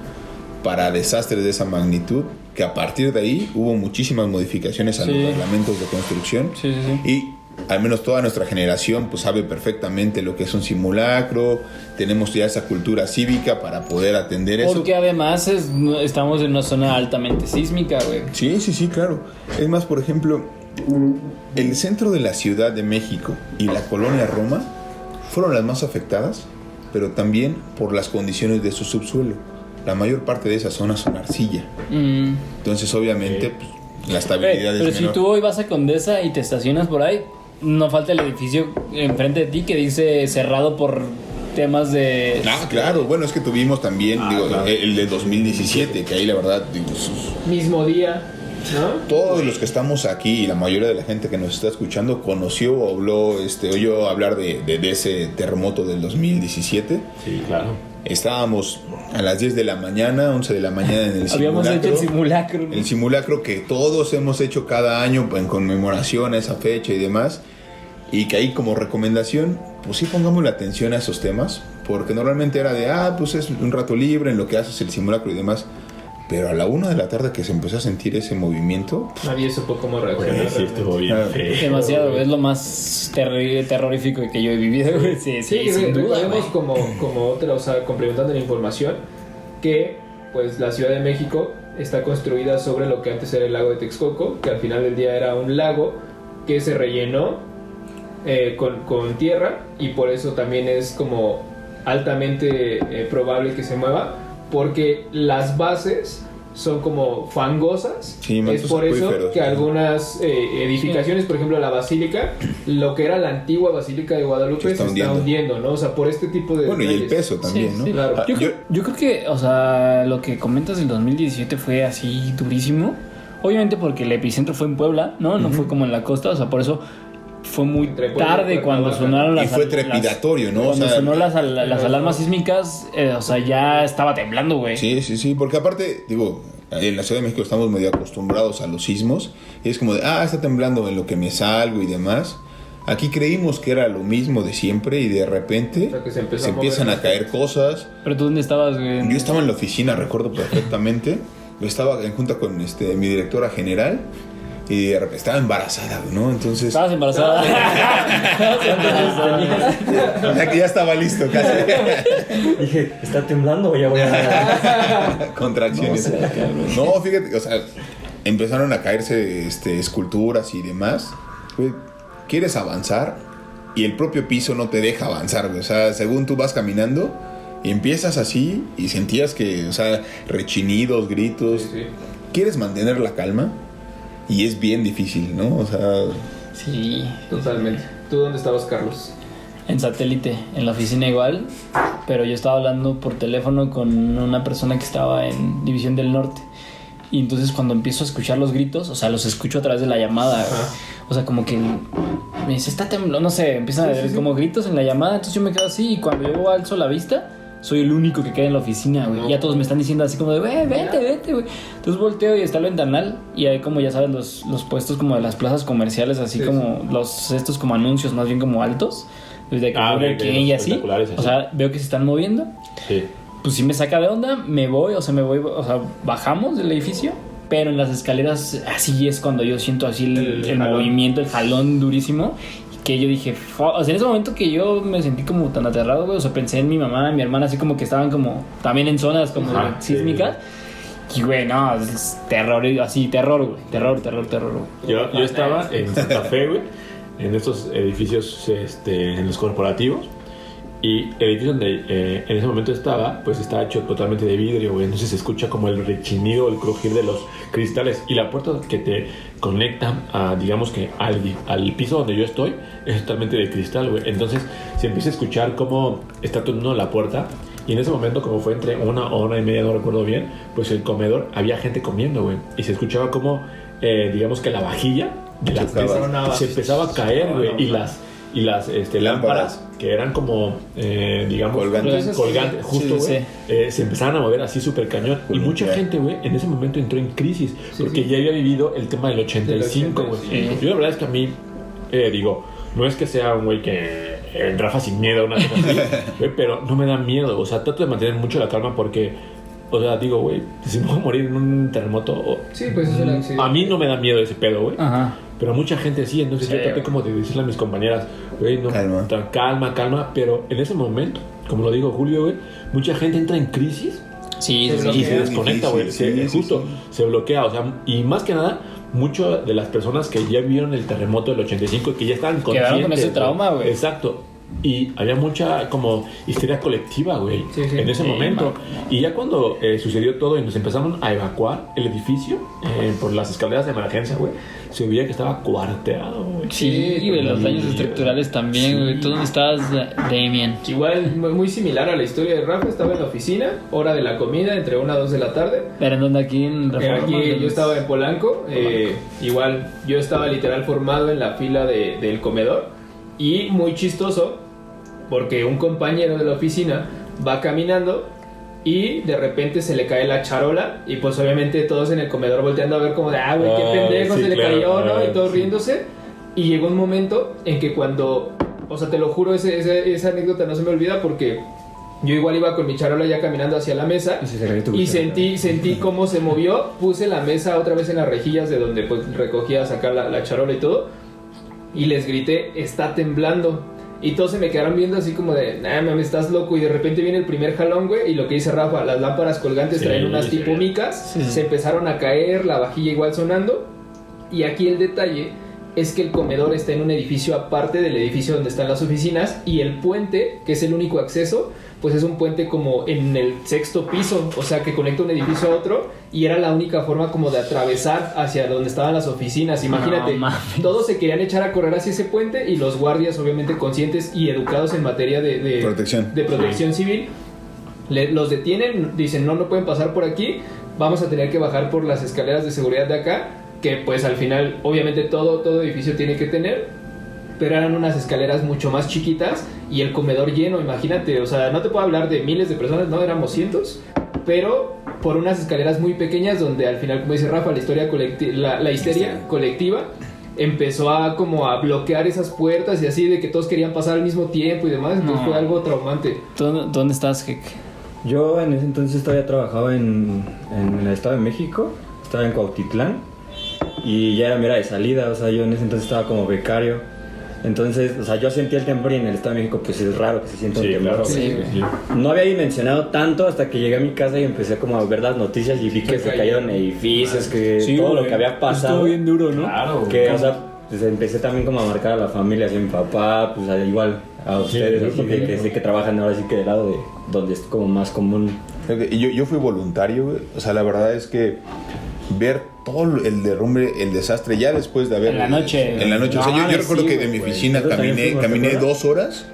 para desastres de esa magnitud, que a partir de ahí hubo muchísimas modificaciones a los Sí. reglamentos de construcción. Sí. Y al menos toda nuestra generación pues sabe perfectamente lo que es un simulacro, tenemos ya esa cultura cívica para poder atender eso. Porque además estamos en una zona altamente sísmica, güey. Sí, claro. Es más, por ejemplo, el centro de la Ciudad de México y la colonia Roma fueron las más afectadas, pero también por las condiciones de su subsuelo. La mayor parte de esas zonas son arcilla. Entonces, obviamente, pues, la estabilidad es pero menor. si tú hoy vas a Condesa y te estacionas por ahí, no falta el edificio enfrente de ti que dice cerrado por temas de... Ah, claro. Bueno, es que tuvimos también claro. el de 2017, que ahí la verdad, Mismo día, ¿no? todos los que estamos aquí y la mayoría de la gente que nos está escuchando conoció o habló, oyó hablar de ese terremoto del 2017. Sí, claro. Estábamos a las 10 de la mañana, 11 de la mañana en el Habíamos simulacro. hecho el simulacro, ¿no? El simulacro que todos hemos hecho cada año en conmemoración a esa fecha y demás. Y que ahí como recomendación, pues sí pongamos la atención a esos temas. Porque normalmente era de, pues es un rato libre en lo que haces el simulacro y demás. Pero a la 1 de la tarde que se empezó a sentir ese movimiento... Nadie supo cómo reaccionar. Sí, estuvo bien feo. Demasiado, güey. Es lo más terrorífico que yo he vivido, güey. Sí, sin duda, recordemos güey. como otra, o sea, complementando la información, que pues la Ciudad de México está construida sobre lo que antes era el lago de Texcoco, que al final del día era un lago que se rellenó con tierra, y por eso también es como altamente probable que se mueva, porque las bases son como fangosas. Sí, es mantos por eso acuíferos, que ¿no? algunas edificaciones, por ejemplo la basílica, lo que era la antigua basílica de Guadalupe, Se está hundiendo, ¿no? O sea, por este tipo de Bueno, y el detalles. peso también, Sí, ¿no? sí. Claro. Ah, Yo creo que, o sea, lo que comentas del 2017 fue así durísimo. Obviamente porque el epicentro fue en Puebla, ¿no? No fue como en la costa, o sea, por eso fue muy Entre Puebla y tarde cuando Cuernavaca. sonaron las... Y fue trepidatorio, ¿no? O Cuando sea, sonó las alarmas sísmicas, o sea, ya estaba temblando, güey. Sí, porque aparte, digo, en la Ciudad de México estamos medio acostumbrados a los sismos. Y es como de, está temblando en lo que me salgo y demás. Aquí creímos que era lo mismo de siempre y de repente O sea, que se empezó se a mover empiezan a caer cosas. Pero tú, ¿dónde estabas, güey? Yo estaba en la oficina, recuerdo perfectamente. Yo estaba en junta con mi directora general y de repente estaba embarazada, ¿no? Entonces, ¿Estabas embarazada? ya que ya estaba listo casi. Dije, ¿está temblando o ya voy a...? Contracciones. No, fíjate, o sea, empezaron a caerse esculturas y demás. Güey, quieres avanzar y el propio piso no te deja avanzar, güey. O sea, según tú vas caminando y empiezas así y sentías que, o sea, rechinidos, gritos. Sí. Quieres mantener la calma y es bien difícil, ¿no? O sea, Sí. Totalmente. ¿Tú dónde estabas, Carlos? En satélite, en la oficina igual, pero yo estaba hablando por teléfono con una persona que estaba en División del Norte. Y entonces cuando empiezo a escuchar los gritos, o sea, los escucho a través de la llamada, güey. O sea, como que me dice, está temblando, no sé, empiezan a haber como gritos en la llamada, entonces yo me quedo así y cuando yo alzo la vista, soy el único que queda en la oficina, güey. Ya todos me están diciendo así como de, vete, güey. Entonces volteo y está el ventanal y hay como, ya sabes, los puestos como de las plazas comerciales, así Sí, como estos como anuncios más bien como altos. Desde que Burger de King los y así. espectaculares, O sea, veo que se están moviendo. Sí. Pues sí me saca de onda, me voy, o sea, bajamos del edificio, pero en las escaleras así es cuando yo siento así el jalón. movimiento, el jalón durísimo, que yo dije, o sea, en ese momento que yo me sentí como tan aterrado, güey, o sea, pensé en mi mamá, mi hermana, así como que estaban como también en zonas como Ajá, sísmicas. Y güey, no, es terror, así, terror, güey, terror, güey. Yo estaba en Santa Fe, güey, en estos edificios, en los corporativos. Y el edificio donde en ese momento estaba, pues estaba hecho totalmente de vidrio, güey. Entonces se escucha como el rechinido, el crujir de los cristales. Y la puerta que te conecta a, digamos que al piso donde yo estoy, es totalmente de cristal, güey. Entonces se empieza a escuchar cómo está tronando la puerta. Y en ese momento, como fue entre 1 hora y media, no recuerdo bien, pues el comedor, había gente comiendo, güey. Y se escuchaba como, digamos que la vajilla de las mesas se empezaba a caer, güey. Y las lámparas, que eran como, digamos, Colgantes. justo, Sí, güey, se empezaban a mover así súper cañón. Y mucha gente, güey, en ese momento entró en crisis, porque ya había vivido el tema del 85, güey. Sí. Yo la verdad es que a mí, digo, no es que sea un güey que Rafa sin miedo, una cosa así, güey, pero no me da miedo. O sea, trato de mantener mucho la calma porque, o sea, digo, güey, si me voy a morir en un terremoto, Sí, pues es un accidente. a mí no me da miedo ese pedo, güey. Ajá. pero mucha gente sí. Entonces yo traté como de decirle a mis compañeras, güey, no, calma, pero en ese momento, como lo dijo Julio, güey, mucha gente entra en crisis Sí, y se desconecta, güey, justo se bloquea, o sea, y más que nada, muchas de las personas que ya vivieron el terremoto del 85 y que ya estaban conscientes, quedaron con ese trauma, güey. Exacto. Y había mucha como histeria colectiva, güey, en ese momento. Y ya cuando sucedió todo y nos empezamos a evacuar el edificio por las escaleras de emergencia, güey, se veía que estaba cuarteado, güey. Sí, güey, los daños estructurales también, güey. ¿Tú dónde estabas, Damien? Igual, muy similar a la historia de Rafa. Estaba en la oficina, hora de la comida, entre 1 a 2 de la tarde. ¿Pero en dónde? Aquí en Reforma. Aquí yo estaba en Polanco. Igual, yo estaba literal formado en la fila del comedor. Y muy chistoso, porque un compañero de la oficina va caminando y de repente se le cae la charola y pues obviamente todos en el comedor volteando a ver como de güey, qué pendejo, se le cayó, ¿no? Y todos riéndose. Y llegó un momento en que cuando, o sea, te lo juro, esa anécdota no se me olvida porque yo igual iba con mi charola ya caminando hacia la mesa y sentí cómo se movió, puse la mesa otra vez en las rejillas de donde pues recogía, sacar la charola y todo, y les grité, está temblando. Y todos se me quedaron viendo así como de, mames, estás loco. Y de repente viene el primer jalón, güey. Y lo que dice Rafa, las lámparas colgantes traen unas tipo micas. Se empezaron a caer, la vajilla igual sonando. Y aquí el detalle es que el comedor está en un edificio aparte del edificio donde están las oficinas. Y el puente, que es el único acceso, pues es un puente como en el 6º piso. O sea, que conecta un edificio a otro. Y era la única forma como de atravesar hacia donde estaban las oficinas. Imagínate, todos se querían echar a correr hacia ese puente. Y los guardias, obviamente conscientes y educados en materia de protección civil, los detienen, dicen no pueden pasar por aquí, vamos a tener que bajar por las escaleras de seguridad de acá, que pues al final obviamente todo edificio tiene que tener, pero eran unas escaleras mucho más chiquitas y el comedor lleno, imagínate, o sea, no te puedo hablar de miles de personas, no, éramos cientos, pero por unas escaleras muy pequeñas donde al final, como dice Rafa, la histeria colectiva empezó a como a bloquear esas puertas y así, de que todos querían pasar al mismo tiempo y demás, entonces fue algo traumante. ¿Dónde estás, Heck? Yo en ese entonces todavía trabajaba en el Estado de México, estaba en Cuautitlán y ya era mi hora de salida, o sea, yo en ese entonces estaba como becario. Entonces, o sea, yo sentí el temblor y en el Estado de México pues es raro que se sienta un temblor. Claro, sí. No había dimensionado tanto hasta que llegué a mi casa y empecé como a ver las noticias y vi que se cayeron edificios, que todo lo que había pasado. Estuvo bien duro, ¿no? Claro. Que, o sea, pues empecé también como a marcar a la familia, así a mi papá, pues igual a ustedes, así que sé que trabajan ahora sí que del lado de donde es como más común. Yo fui voluntario, güey. O sea, la verdad es que ver todo el derrumbe, el desastre, ya después de haber... En la noche. O sea, yo recuerdo que de mi oficina caminé 2 horas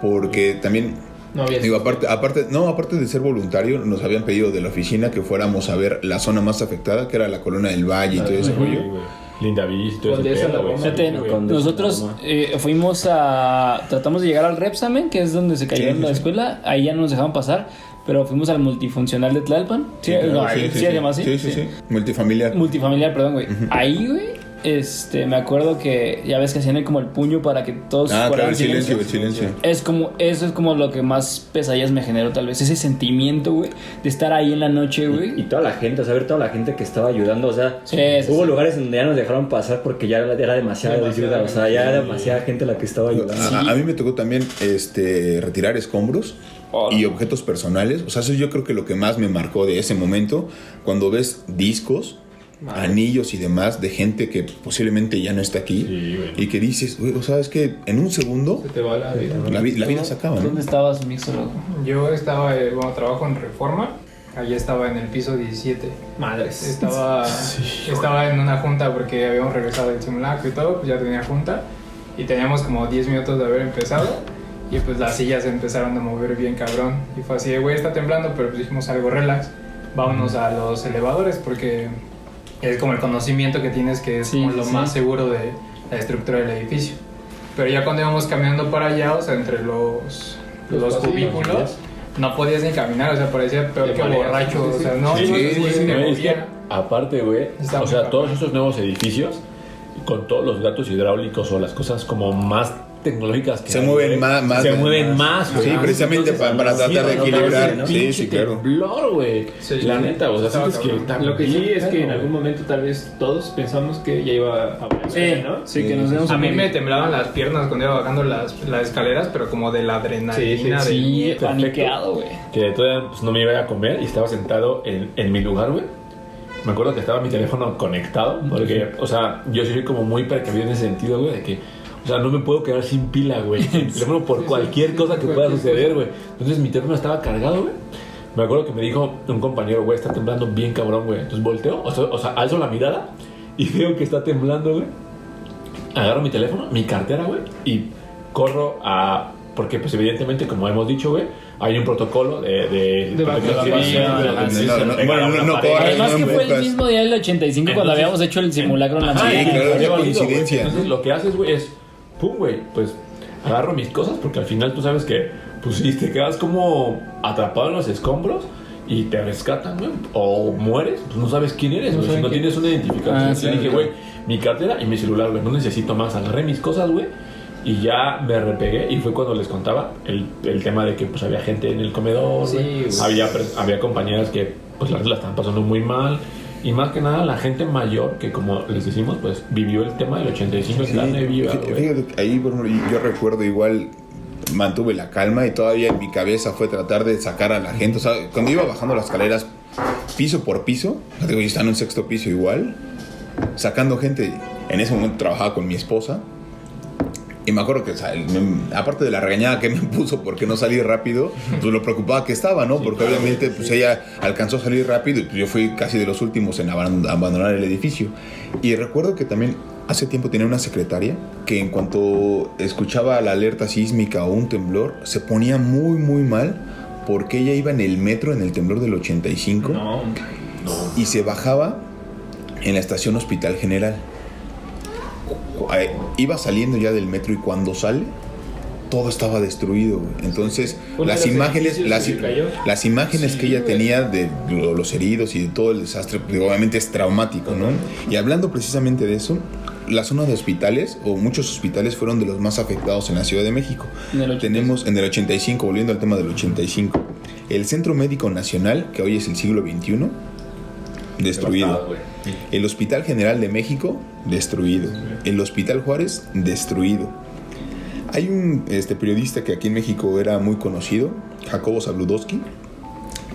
porque también... No había digo, aparte de ser voluntario, nos habían pedido de la oficina que fuéramos a ver la zona más afectada, que era la Colonia del Valle y todo ese rollo. Linda Vista, todo ese pedo, güey. Fíjate, nosotros fuimos tratamos de llegar al Repsamen, que es donde se cayó en la escuela. Ahí ya no nos dejaban pasar, pero fuimos al multifuncional de Tlalpan. Sí, se llama así. Sí. Multifamiliar, perdón, güey. Ahí, güey, me acuerdo que ya ves que hacían como el puño para que todos fueran silencio. Eso es como lo que más pesadillas me generó, tal vez, ese sentimiento, güey, de estar ahí en la noche, güey. Y toda la gente, o sea, ver toda la gente que estaba ayudando, o sea, hubo lugares donde ya nos dejaron pasar porque ya era demasiada ayuda, o sea, ya era demasiada gente la que estaba ayudando. A mí me tocó también retirar escombros y objetos personales, o sea, eso yo creo que lo que más me marcó de ese momento, cuando ves discos, anillos y demás de gente que posiblemente ya no está aquí, y que dices, güey, o sea, es que en un segundo se te va la vida. La vida se acaba, ¿no? ¿Dónde estabas, mixólogo? Yo estaba, trabajo en Reforma. Allí estaba en el piso 17. Madres. Estaba en una junta porque habíamos regresado del simulacro y todo, pues ya tenía junta. Y teníamos como 10 minutos de haber empezado. Y pues las sillas se empezaron a mover bien cabrón. Y fue así de, güey, está temblando, pero pues dijimos algo relax. Vámonos a los elevadores porque es como el conocimiento que tienes que es como lo más seguro de la estructura del edificio. Pero ya cuando íbamos caminando para allá, o sea, entre los cubículos, no podías ni caminar, o sea, parecía peor que borracho, o sea, no se movía. Aparte, güey, o sea, todos estos nuevos edificios, con todos los gatos hidráulicos o las cosas como más tecnológicas que Se hay, mueven güey, más, se mueven más, güey. Sí, precisamente para tratar de equilibrar, ¿no? Sí, sí, claro. Temblor, güey. Sí, La sí. neta, o sea, Estaba sientes que cabrón. Lo que sí es que en algún momento tal vez todos pensamos que ya iba a aparecer, ¿no? Sí, que nos demos A un mí me poquito. temblaban las piernas cuando iba bajando las escaleras, pero como de la adrenalina. Sí, Perfecto. paniqueado, güey. que todavía pues, no me iba a comer y estaba sentado en mi lugar, güey. Me acuerdo que estaba mi teléfono conectado, porque, o sea, yo soy como muy precavido en ese sentido, güey, de que, o sea, no me puedo quedar sin pila, güey. Mi teléfono por cualquier cosa que pueda suceder, güey. Entonces mi teléfono estaba cargado, güey. Me acuerdo que me dijo un compañero, güey, está temblando bien cabrón, güey. Entonces volteo, o sea, alzo la mirada y veo que está temblando, güey. Agarro mi teléfono, mi cartera, güey, y corro a... Porque, pues, evidentemente, como hemos dicho, güey, hay un protocolo de protección civil, No corre, Además no que fue el empujas. mismo día del 85 cuando Entonces- habíamos hecho el simulacro en la Ajá, mañana. Sí, claro, había válido, coincidencia. güey. Entonces lo que haces, güey, es, pum, güey, pues agarro mis cosas porque al final tú sabes que, pues si te quedas como atrapado en los escombros y te rescatan, güey, o mueres, pues no sabes quién eres, güey, si no tienes una identificación. Ah, Entonces sí, dije, güey, mi cartera y mi celular, güey, no necesito más. Agarré mis cosas, güey, y ya me repegué y fue cuando les contaba el tema de que pues había gente en el comedor, Sí, güey. güey. Había compañeras que pues la estaban pasando muy mal. Y más que nada la gente mayor que, como les decimos, pues vivió el tema del 85 en carne viva, güey. Fíjate que ahí, por ejemplo, yo recuerdo igual mantuve la calma y todavía en mi cabeza fue tratar de sacar a la gente. O sea, cuando iba bajando las escaleras piso por piso, digo, yo estaba en un sexto piso igual, sacando gente. En ese momento trabajaba con mi esposa. Y me acuerdo que, o sea, aparte de la regañada que me puso porque no salí rápido, pues lo preocupaba que estaba, ¿no? Porque obviamente pues ella alcanzó a salir rápido y pues yo fui casi de los últimos en abandonar el edificio. Y recuerdo que también hace tiempo tenía una secretaria que en cuanto escuchaba la alerta sísmica o un temblor, se ponía muy, muy mal porque ella iba en el metro en el temblor del 85 y se bajaba en la estación Hospital General. Iba saliendo ya del metro y cuando sale todo estaba destruido, güey. Entonces las imágenes las imágenes que ella tenía de los heridos y de todo el desastre, pues, obviamente es traumático, ¿no? Y hablando precisamente de eso, la zona de hospitales o muchos hospitales fueron de los más afectados en la Ciudad de México. Tenemos en el 85, volviendo al tema del 85, el Centro Médico Nacional, que hoy es el siglo XXI, destruido. El Hospital General de México, destruido. El Hospital Juárez, destruido. Hay un periodista que aquí en México era muy conocido, Jacobo Zabludowski.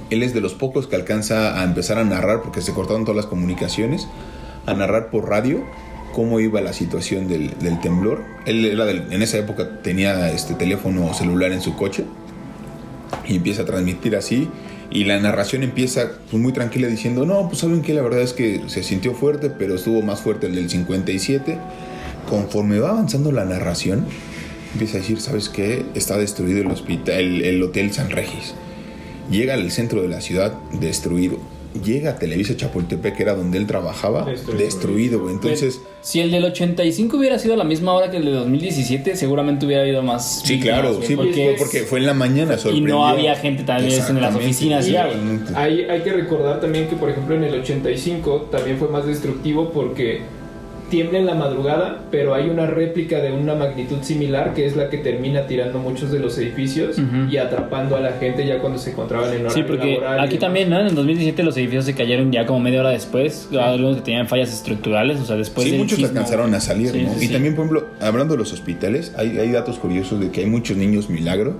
Él es de los pocos que alcanza a empezar a narrar, porque se cortaron todas las comunicaciones, a narrar por radio cómo iba la situación del temblor. Él era en esa época tenía teléfono celular en su coche y empieza a transmitir así. Y la narración empieza pues, muy tranquila diciendo, no, pues saben que la verdad es que se sintió fuerte, pero estuvo más fuerte el del 57. Conforme va avanzando la narración, empieza a decir, ¿sabes qué? Está destruido el hospital, el Hotel San Regis. Llega al centro de la ciudad, destruido. Llega a Televisa Chapultepec, que era donde él trabajaba, destruido, güey. Entonces... Si el del 85 hubiera sido a la misma hora que el de 2017, seguramente hubiera habido más. Sí, claro, sí, porque fue en la mañana, Y sorprendió. no había gente tal vez en las oficinas ya, güey. Hay que recordar también que, por ejemplo, en el 85 también fue más destructivo porque tiembla en la madrugada, pero hay una réplica de una magnitud similar que es la que termina tirando muchos de los edificios y atrapando a la gente ya cuando se encontraban en horario Sí, porque laboral. aquí también, ¿no? En el 2017 los edificios se cayeron ya como media hora después. Algunos que tenían fallas estructurales, o sea, después Sí, del muchos sismo. alcanzaron a salir, Sí, ¿no? sí, Y sí. también, por ejemplo, hablando de los hospitales, hay datos curiosos de que hay muchos niños milagro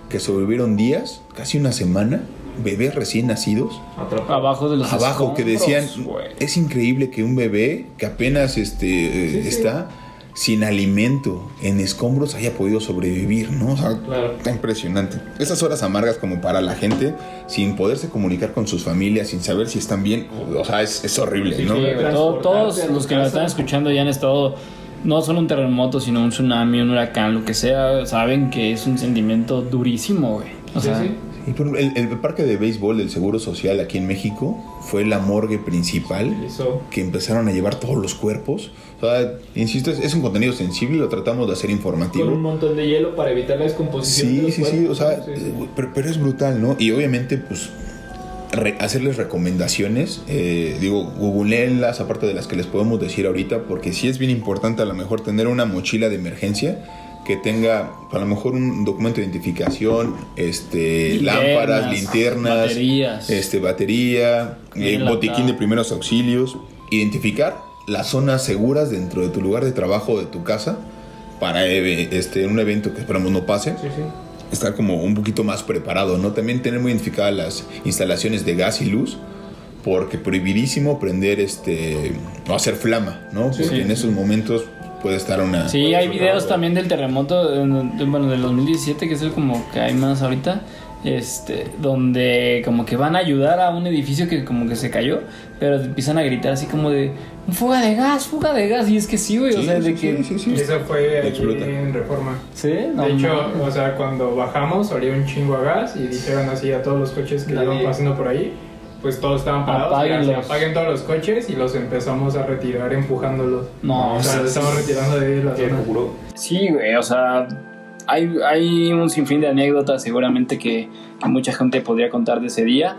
que sobrevivieron días, casi una semana, bebés recién nacidos, Abajo de los abajo, que decían, escombros, güey. es increíble que un bebé que apenas está sin alimento, en escombros, haya podido sobrevivir, ¿no? O sea, Claro. está impresionante. Esas horas amargas como para la gente, sin poderse comunicar con sus familias, sin saber si están bien, o sea, es horrible, ¿no? Sí, güey, todos los que nos están escuchando ya han estado, no solo un terremoto, sino un tsunami, un huracán, lo que sea, saben que es un sentimiento durísimo, güey. O sea, sí. Y por ejemplo, el parque de béisbol del Seguro Social aquí en México fue la morgue principal que empezaron a llevar todos los cuerpos. O sea, insisto, es un contenido sensible, lo tratamos de hacer informativo. Con un montón de hielo para evitar la descomposición de los Sí, cuerpos. o sea, Sí, sí. pero es brutal, ¿no? Y obviamente, pues, hacerles recomendaciones, googleenlas, aparte de las que les podemos decir ahorita, porque sí es bien importante a lo mejor tener una mochila de emergencia que tenga a lo mejor un documento de identificación, lámparas, linternas, batería, botiquín de primeros auxilios, identificar las zonas seguras dentro de tu lugar de trabajo o de tu casa para un evento que esperamos no pase. Sí, sí. Estar como un poquito más preparado, ¿no? También tener muy identificadas las instalaciones de gas y luz, porque prohibidísimo prender o hacer flama, ¿no? Porque en esos momentos puede estar una... Sí, hay videos también del terremoto, del 2017, que es el como que hay más ahorita, donde como que van a ayudar a un edificio que como que se cayó, pero empiezan a gritar así como de fuga de gas, y es que sí, güey, o sea, de que... Sí. Eso fue aquí Explota. en Reforma. Sí, no, De hecho, no. o sea, cuando bajamos olía un chingo a gas y dijeron así a todos los coches que iban pasando por ahí, pues todos estaban parados, Apáguenlos. apaguen todos los coches y los empezamos a retirar empujándolos. No, O sea, los estamos retirando de la zona. Sí, güey, o sea, hay un sinfín de anécdotas seguramente que mucha gente podría contar de ese día.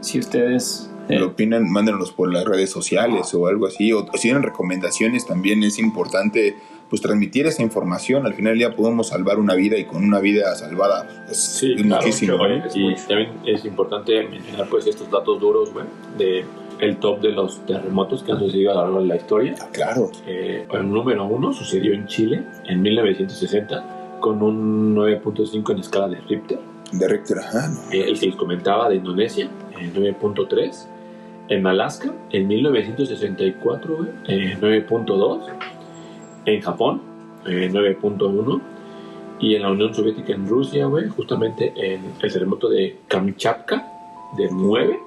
Si ustedes... lo opinan, mándenos por las redes sociales o algo así, o si tienen recomendaciones también es importante pues transmitir esa información. Al final ya podemos salvar una vida, y con una vida salvada es muchísimo. Claro, y también es importante mencionar pues estos datos duros, güey, de el top de los terremotos que han sucedido a lo largo de la historia. Claro. El número 1 sucedió en Chile en 1960 con un 9.5 en escala de Richter. De Richter, ajá. El que les comentaba de Indonesia, 9.3. En Alaska, en 1964, 9.2. En Japón, 9.1. Y en la Unión Soviética, en Rusia, justamente en el terremoto de Kamchatka, de 9.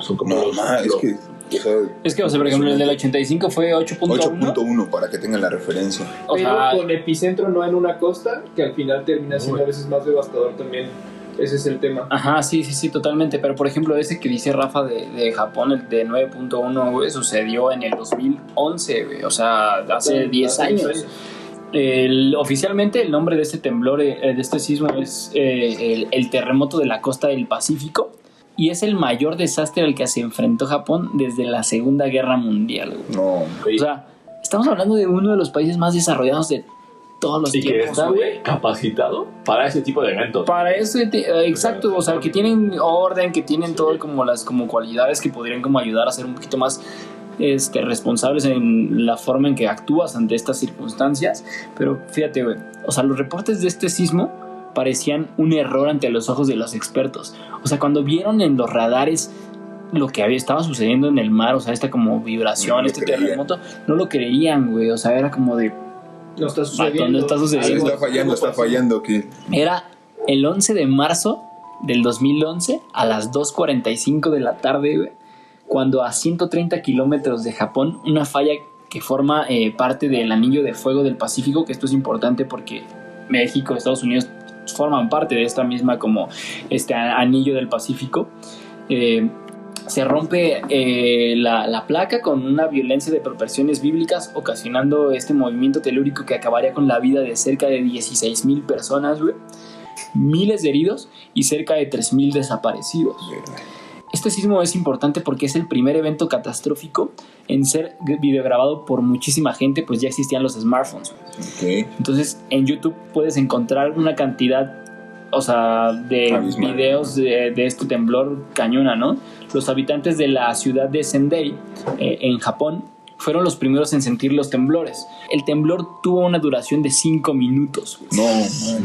Son como Es que, o sea, por ejemplo, el del 85 fue 8.1. 8.1 para que tengan la referencia. O Pero sea, con epicentro no en una costa, que al final termina siendo a veces más devastador también. Ese es el tema. ajá, sí, totalmente. Pero por ejemplo, ese que dice Rafa de Japón, el de 9.1, güey, sucedió en el 2011, güey. O sea, hace 10 años. Oficialmente el nombre de este temblor, de este sismo, es el terremoto de la costa del Pacífico. Y es el mayor desastre al que se enfrentó Japón desde la Segunda Guerra Mundial, güey. No. O sea, estamos hablando de uno de los países más desarrollados de todos los y que tiempos, está güey. capacitado para ese tipo de eventos. Para eso, exacto, o sea, que tienen orden, que tienen todo como las como cualidades que podrían como ayudar a ser un poquito más responsables en la forma en que actúas ante estas circunstancias. Pero fíjate, güey, o sea, los reportes de este sismo parecían un error ante los ojos de los expertos. O sea, cuando vieron en los radares lo que estaba sucediendo en el mar, o sea, esta como vibración, terremoto, no lo creían, güey. O sea, era como de... No está sucediendo. No está sucediendo. Está fallando. ¿Qué? Era el 11 de marzo del 2011 a las 2:45 de la tarde, güey, cuando a 130 kilómetros de Japón, una falla que forma parte del anillo de fuego del Pacífico, que esto es importante porque México, Estados Unidos forman parte de esta misma como anillo del Pacífico. Se rompe la placa con una violencia de proporciones bíblicas, ocasionando este movimiento telúrico que acabaría con la vida de cerca de 16,000 personas, güey, miles de heridos y cerca de 3,000 desaparecidos. Este sismo es importante porque es el primer evento catastrófico en ser videograbado por muchísima gente, pues ya existían los smartphones. Okay. Entonces en YouTube puedes encontrar una cantidad, o sea, de videos de este temblor cañona, ¿no? Los habitantes de la ciudad de Sendai, en Japón, fueron los primeros en sentir los temblores. El temblor tuvo una duración de 5 minutos. No,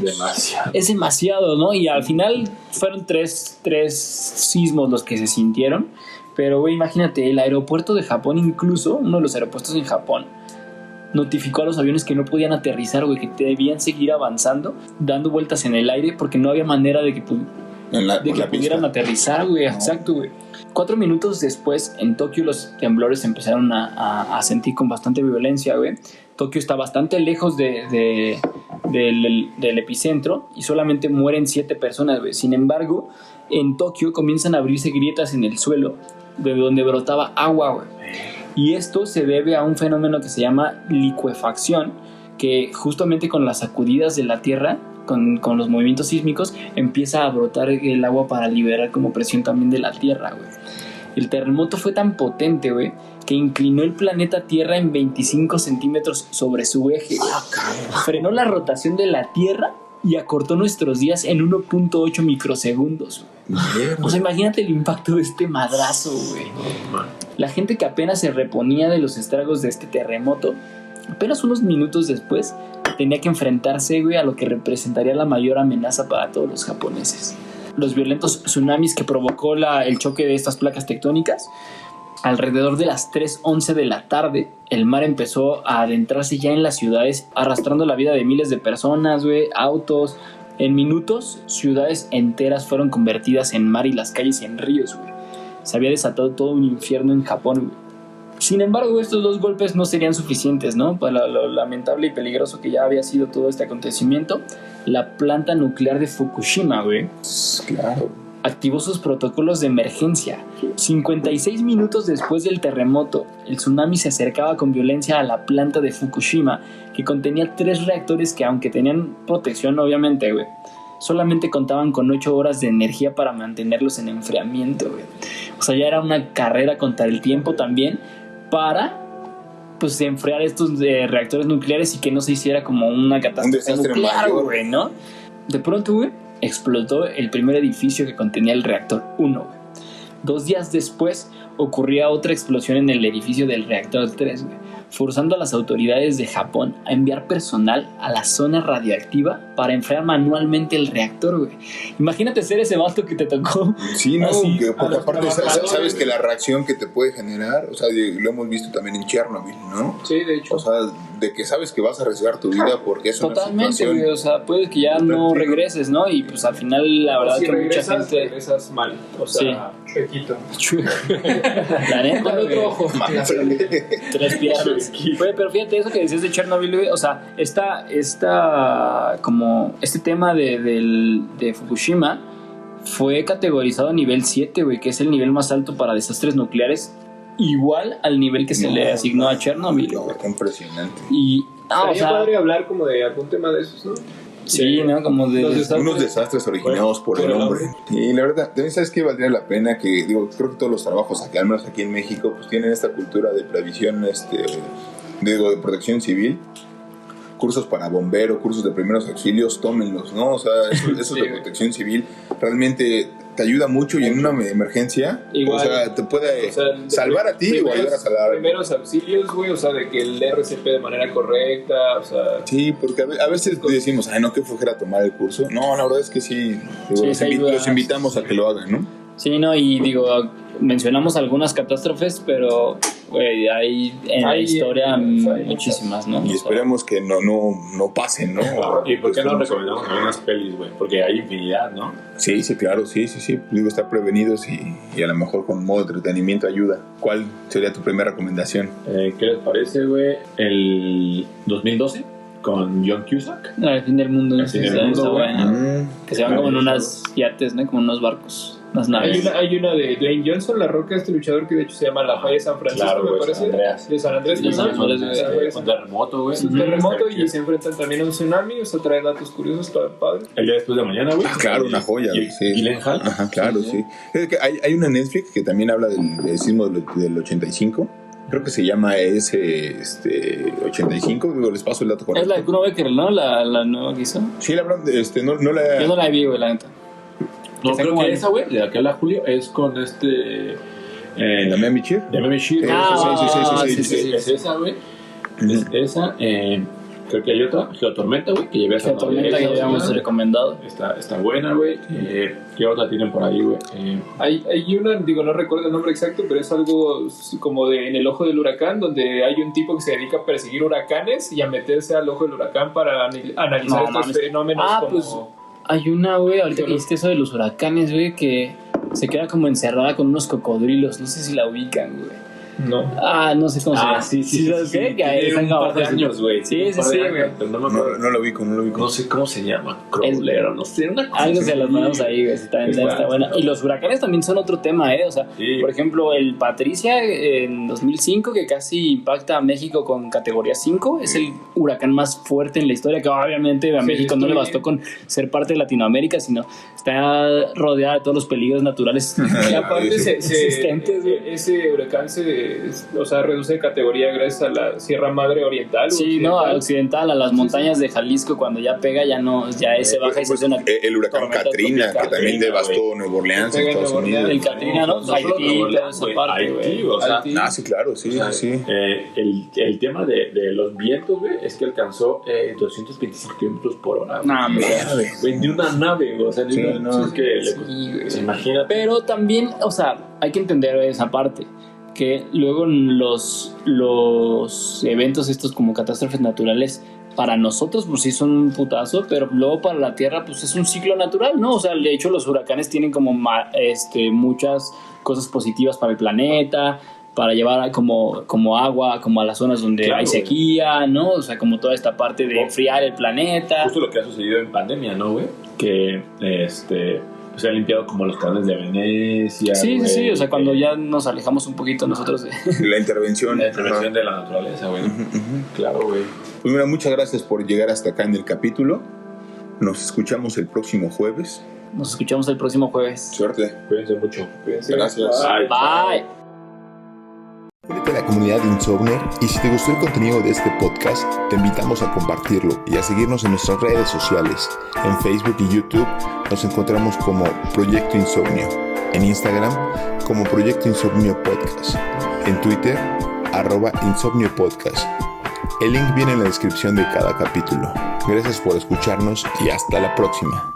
demasiado. Es demasiado, ¿no? Y al final fueron tres sismos los que se sintieron. Pero, güey, imagínate, el aeropuerto de Japón, incluso, uno de los aeropuertos en Japón, notificó a los aviones que no podían aterrizar, güey, que debían seguir avanzando, dando vueltas en el aire, porque no había manera de que pudieran aterrizar, güey. No. Exacto, güey. 4 minutos después, en Tokio, los temblores empezaron a sentir con bastante violencia, güey. Tokio está bastante lejos del epicentro y solamente mueren 7 personas, güey. Sin embargo, en Tokio comienzan a abrirse grietas en el suelo, de donde brotaba agua, güey. Y esto se debe a un fenómeno que se llama licuefacción, que justamente con las sacudidas de la tierra, con los movimientos sísmicos, empieza a brotar el agua para liberar como presión también de la tierra, güey. El terremoto fue tan potente, güey, que inclinó el planeta Tierra en 25 centímetros sobre su eje. Frenó la rotación de la Tierra y acortó nuestros días en 1.8 microsegundos. O sea, imagínate el impacto de este madrazo, güey. La gente que apenas se reponía de los estragos de este terremoto, apenas unos minutos después, tenía que enfrentarse, güey, a lo que representaría la mayor amenaza para todos los japoneses. Los violentos tsunamis que provocó el choque de estas placas tectónicas. Alrededor de las 3:11 de la tarde, el mar empezó a adentrarse ya en las ciudades, arrastrando la vida de miles de personas, güey, autos. En minutos, ciudades enteras fueron convertidas en mar y las calles en ríos, güey. Se había desatado todo un infierno en Japón, güey. Sin embargo, estos 2 golpes no serían suficientes, ¿no? Para lo lamentable y peligroso que ya había sido todo este acontecimiento, la planta nuclear de Fukushima, güey. Claro. Activó sus protocolos de emergencia. 56 minutos después del terremoto, el tsunami se acercaba con violencia a la planta de Fukushima, que contenía 3 reactores que, aunque tenían protección, obviamente, güey, solamente contaban con 8 horas de energía para mantenerlos en enfriamiento, güey. O sea, ya era una carrera contra el tiempo también para, pues, enfriar estos reactores nucleares y que no se hiciera como una catástrofe nuclear, güey, ¿no? De pronto, güey, explotó el primer edificio que contenía el reactor 1, güey. 2 días después ocurría otra explosión en el edificio del reactor 3, güey, forzando a las autoridades de Japón a enviar personal a la zona radioactiva para enfriar manualmente el reactor, güey. Imagínate ser ese vato que te tocó. Sí, no, así, porque aparte sabes que la reacción que te puede generar, o sea, lo hemos visto también en Chernobyl, ¿no? Sí, de hecho. O sea, de que sabes que vas a arriesgar tu vida porque es totalmente, una situación... güey, o sea, puede que ya no regreses, ¿no? Y pues al final la verdad si que mucha gente... regresas mal, o sea, chuequito. La neta, Con otro güey. ojo. 3 piernas. Güey, pero fíjate eso que decías de Chernobyl, güey. O sea, como este tema de Fukushima fue categorizado a nivel 7, güey, que es el nivel más alto para desastres nucleares, igual al nivel que se le asignó a Chernobyl. Qué impresionante. Y, o Sería sea, padre hablar como de algún tema de esos, ¿no? sí, ¿no? Como de... Unos desastres originados por el hombre. Y la verdad, también sabes que valdría la pena que, digo, creo que todos los trabajos aquí, al menos aquí en México, pues tienen esta cultura de previsión, de protección civil. Cursos para bombero, cursos de primeros auxilios, tómenlos, ¿no? O sea, eso Sí, de protección civil realmente te ayuda mucho y en una emergencia, Igual, o sea, te puede salvar a ti o ayudar a salvar. Primeros auxilios, güey, o sea, de que el RCP de manera correcta, o sea... Sí, porque a veces decimos, ay, no, qué flojera tomar el curso. No, la verdad es que sí, digo, Sí, los invitamos a que lo hagan, ¿no? Sí, no, y digo, mencionamos algunas catástrofes, pero, güey, hay en la historia muchísimas, ¿no? Y esperemos que no pasen, ¿no? ¿Y por qué no recomendamos algunas pelis, güey? Porque hay infinidad, ¿no? Sí, claro, sí. Digo, estar prevenidos y a lo mejor con modo de entretenimiento ayuda. ¿Cuál sería tu primera recomendación? ¿Qué les parece, güey? El 2012 con John Cusack. El fin del mundo. El fin del mundo, está güey. buena. Que se van como en unas yates, ¿no? Como en unos barcos, unas naves. Hay una de Dwayne Johnson, La Roca, este luchador que de hecho se llama La Falla de San Francisco, Claro, me güey, parece. San Andreas. De San Andrés. De San Andrés, Un terremoto, güey. Es un terremoto y se enfrentan también a un tsunami, o sea, trae datos curiosos, está padre. El día después de mañana, güey. Claro, una joya, Y sí. Gyllenhaal. Ajá, claro, sí. Es que hay una Netflix que también habla del sismo del 85. Creo que se llama S85. Digo, les paso el dato correcto. Es la de Kuno Becker, ¿no? La nueva que hizo. Sí, la verdad, no la... Yo no la vi, güey, la neta. No, Está creo como que en- esa, güey, de la que habla Julio, es con ¿Damián Bichir? de Meme Sheet. sí. Es esa, güey. Es esa. Creo que hay otra, Geotormenta, güey, que llevé a La tormenta que habíamos recomendado. Está buena, güey. ¿Qué otra tienen por ahí, güey? Hay una, digo, no recuerdo el nombre exacto, pero es algo como de En el ojo del huracán, donde hay un tipo que se dedica a perseguir huracanes y a meterse al ojo del huracán para analizar No, estos mames. fenómenos como... Pues hay una, güey, ahorita que dijiste eso de los huracanes, güey, que se queda como encerrada con unos cocodrilos. No sé si la ubican, güey. No. No sé cómo se llama. sí. ¿Sabes qué? Que Tiene están un par de abajo. años, güey. Sí, Un par de güey. años, pero no me acuerdo. No lo ubico. No sé cómo se llama. Crawler, no sé. Una cosa Algo así. se los ponemos ahí, güey. Sí, también está buena. Y los huracanes también son otro tema, ¿eh? O sea, Sí. por ejemplo, el Patricia en 2005, que casi impacta a México con categoría 5, es el huracán más fuerte en la historia, que obviamente a Sí, México no le estoy- bastó con ser parte de Latinoamérica, sino está rodeada de todos los peligros naturales. Y aparte Sí. Existentes, güey. ese huracán se reduce de categoría gracias a la Sierra Madre Oriental. Sí, no, a occidental, a las montañas de Jalisco, cuando ya pega, ya se baja y se hace una el huracán tormenta Katrina, tropical. que también devastó Nueva Orleans en Estados Unidos. El Katrina, ¿no? Haití, toda esa parte, güey. O sea, Sí, claro, sí. el tema de los vientos, güey, es que alcanzó 225 kilómetros por hora. Güey, de una nave, o sea, se imagina. Pero también, o sea, hay que entender esa parte, que luego los eventos estos como catástrofes naturales, para nosotros pues sí son un putazo, pero luego para la Tierra pues es un ciclo natural, ¿no? O sea, de hecho los huracanes tienen como muchas cosas positivas para el planeta, para llevar como agua, como a las zonas donde hay sequía, ¿no? O sea, como toda esta parte de enfriar el planeta. Justo lo que ha sucedido en pandemia, ¿no, güey? Que se han limpiado como los canales de Venecia. Sí, güey, sí, o sea, cuando ya nos alejamos un poquito nosotros de La intervención. de la naturaleza, güey. Claro, güey. Pues mira, muchas gracias por llegar hasta acá en el capítulo. Nos escuchamos el próximo jueves. Nos escuchamos el próximo jueves. Suerte. Cuídense mucho. Gracias. Bye. Únete a la comunidad de Insomner y si te gustó el contenido de este podcast, te invitamos a compartirlo y a seguirnos en nuestras redes sociales. En Facebook y YouTube nos encontramos como Proyecto Insomnio, en Instagram como Proyecto Insomnio Podcast, en Twitter @Insomnio Podcast. El link viene en la descripción de cada capítulo. Gracias por escucharnos y hasta la próxima.